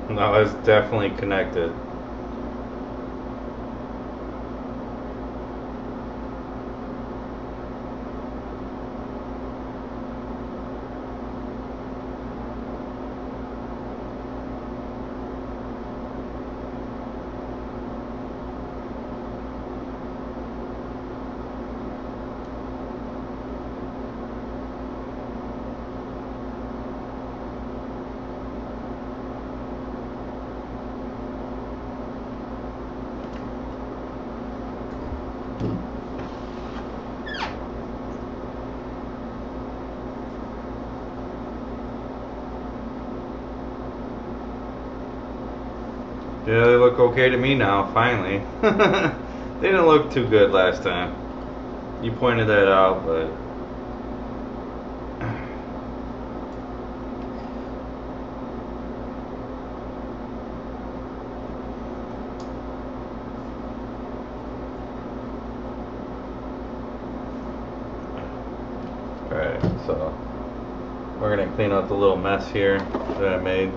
No, it's definitely connected. Yeah, they look okay to me now, finally. They didn't look too good last time. You pointed that out, but... Alright, so we're going to clean up the little mess here that I made.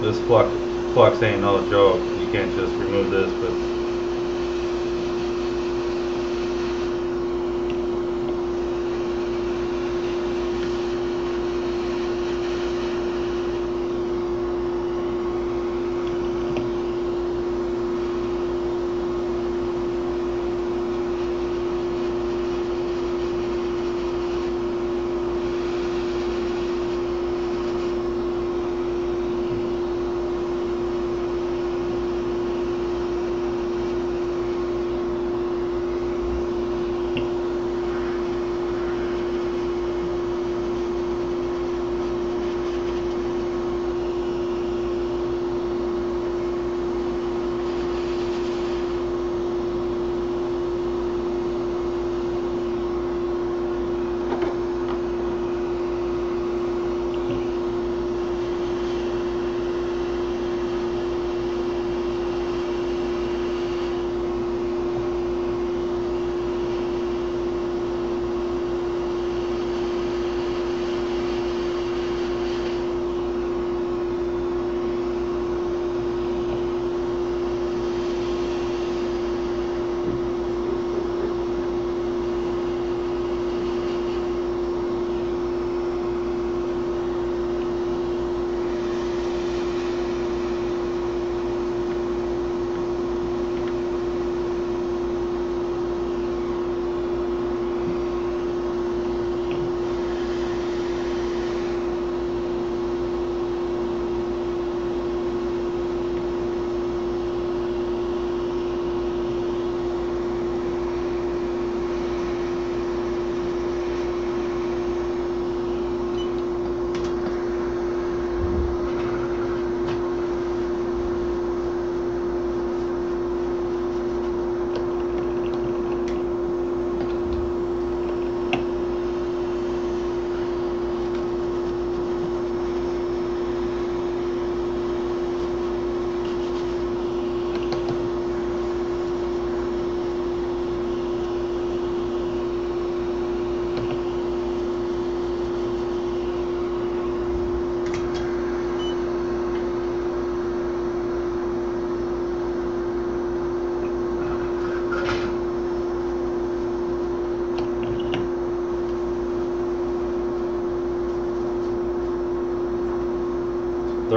This flux ain't no joke. You can't just remove this with...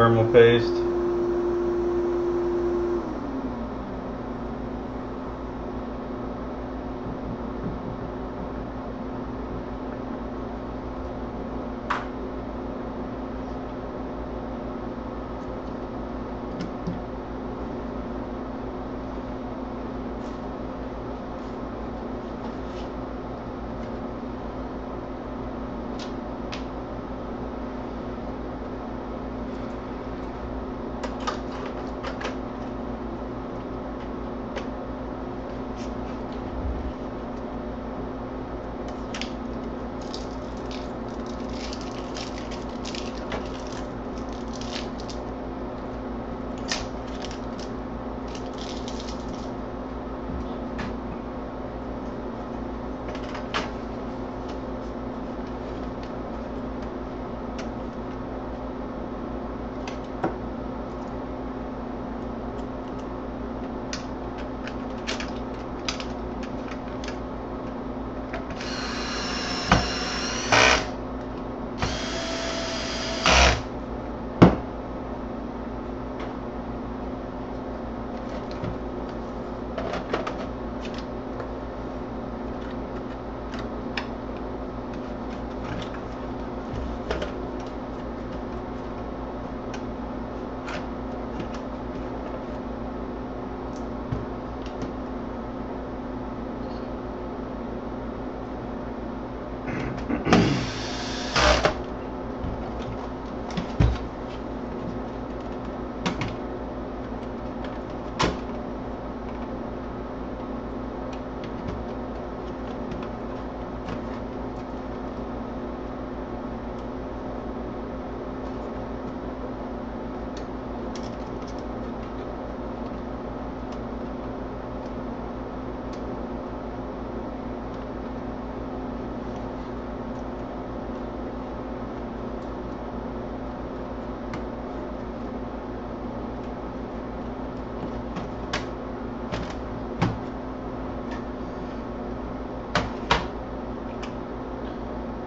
thermal paste.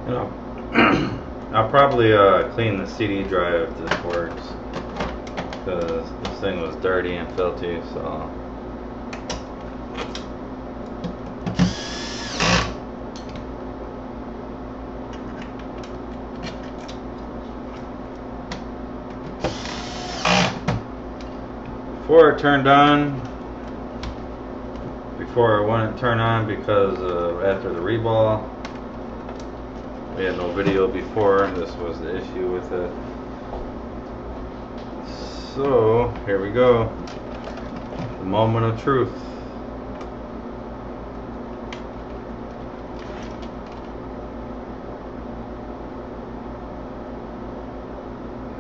You know, I'll probably clean the CD drive if this works, because this thing was dirty and filthy, so. Before it turned on, before it wouldn't turn on because after the ReBall, we had no video before. This was the issue with it. So here we go, the moment of truth.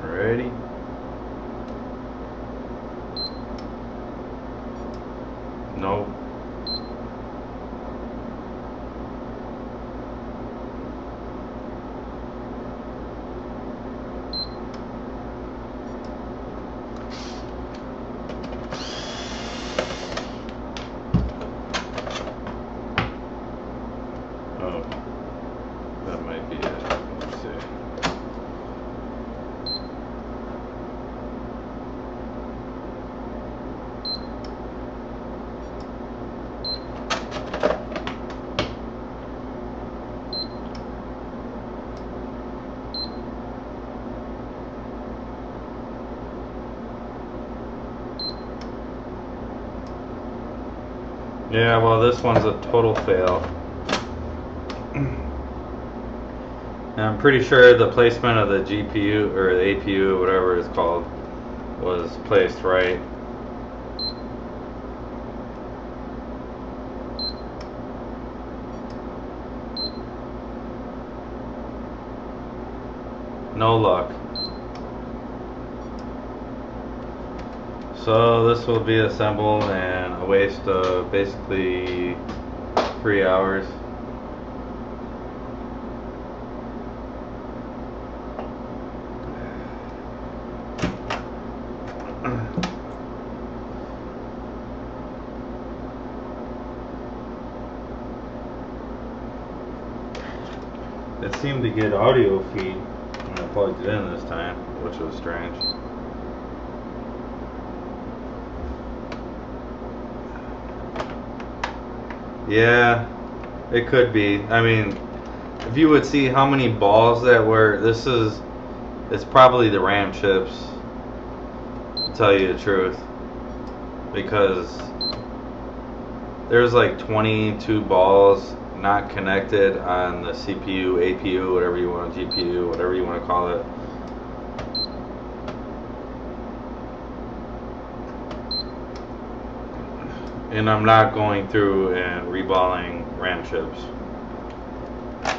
Ready? Nope. Oh, that might be it. Let's see. Yeah, well, this one's a total fail. And I'm pretty sure the placement of the GPU or the APU, whatever it's called, was placed right. No luck. So this will be assembled in a waste of basically 3 hours. It seemed to get audio feed when I plugged it in this time, which was strange. Yeah, it could be. I mean, if you would see how many balls that were, it's probably the RAM chips, to tell you the truth, because there's like 22 balls not connected on the CPU, APU, whatever you want, GPU, whatever you want to call it. And I'm not going through and reballing RAM chips.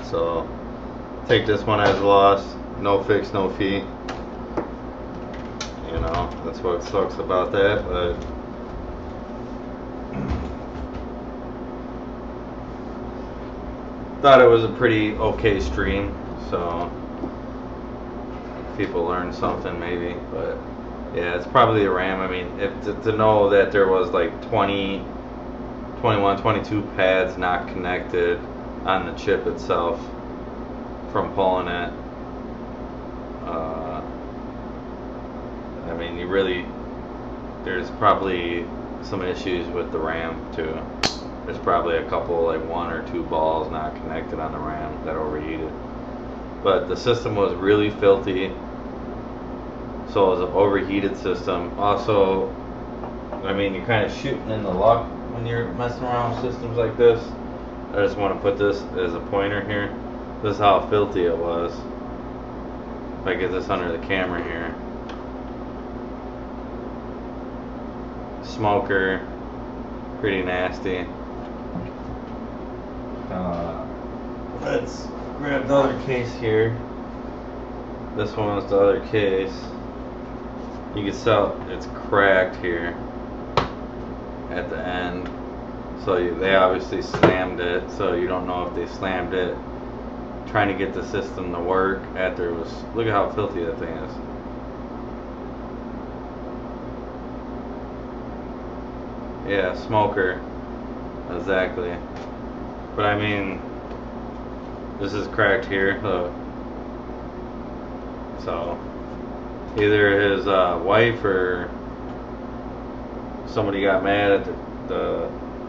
So take this one as a loss. No fix, no fee. You know, that's what sucks about that, but thought it was a pretty okay stream, so people learned something maybe. But yeah, it's probably the RAM. I mean, if to know that there was like 20, 21, 22 pads not connected on the chip itself from pulling it. I mean, there's probably some issues with the RAM too. There's probably a couple, like 1 or 2 balls not connected on the RAM that overheated. But the system was really filthy. So it was an overheated system. Also, I mean, you're kind of shooting in the luck when you're messing around with systems like this. I just want to put this as a pointer here. This is how filthy it was. If I get this under the camera here. Smoker, pretty nasty. Let's grab the other case here. This one is the other case. You can tell it's cracked here at the end. So they obviously slammed it. So you don't know if they slammed it trying to get the system to work after it was. Look at how filthy that thing is. Yeah, smoker. Exactly. But I mean, this is cracked here. Look. So either his wife or somebody got mad at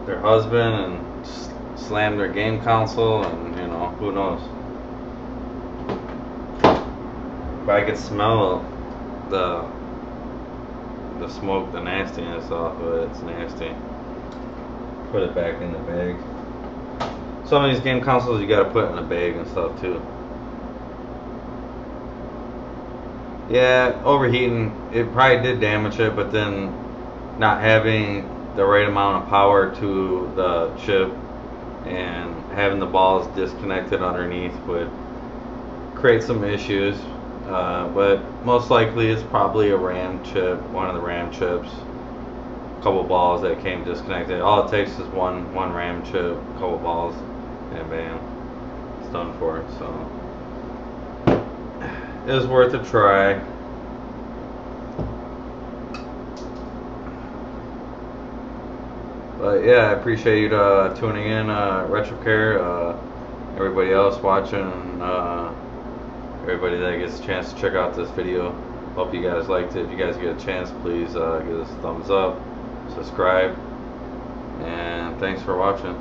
their husband and slammed their game console, and you know, who knows. But I could smell the smoke, the nastiness off of it. It's nasty. Put it back in the bag. Some of these game consoles you gotta put in a bag and stuff too. Yeah, overheating, it probably did damage it, but then not having the right amount of power to the chip and having the balls disconnected underneath would create some issues. But most likely it's probably a RAM chip, one of the RAM chips. A couple balls that came disconnected. All it takes is one RAM chip, a couple balls, and bam, it's done for it. So it was worth a try. But yeah, I appreciate you tuning in, RetroCare, everybody else watching, everybody that gets a chance to check out this video. Hope you guys liked it. If you guys get a chance, please give us a thumbs up, subscribe, and thanks for watching.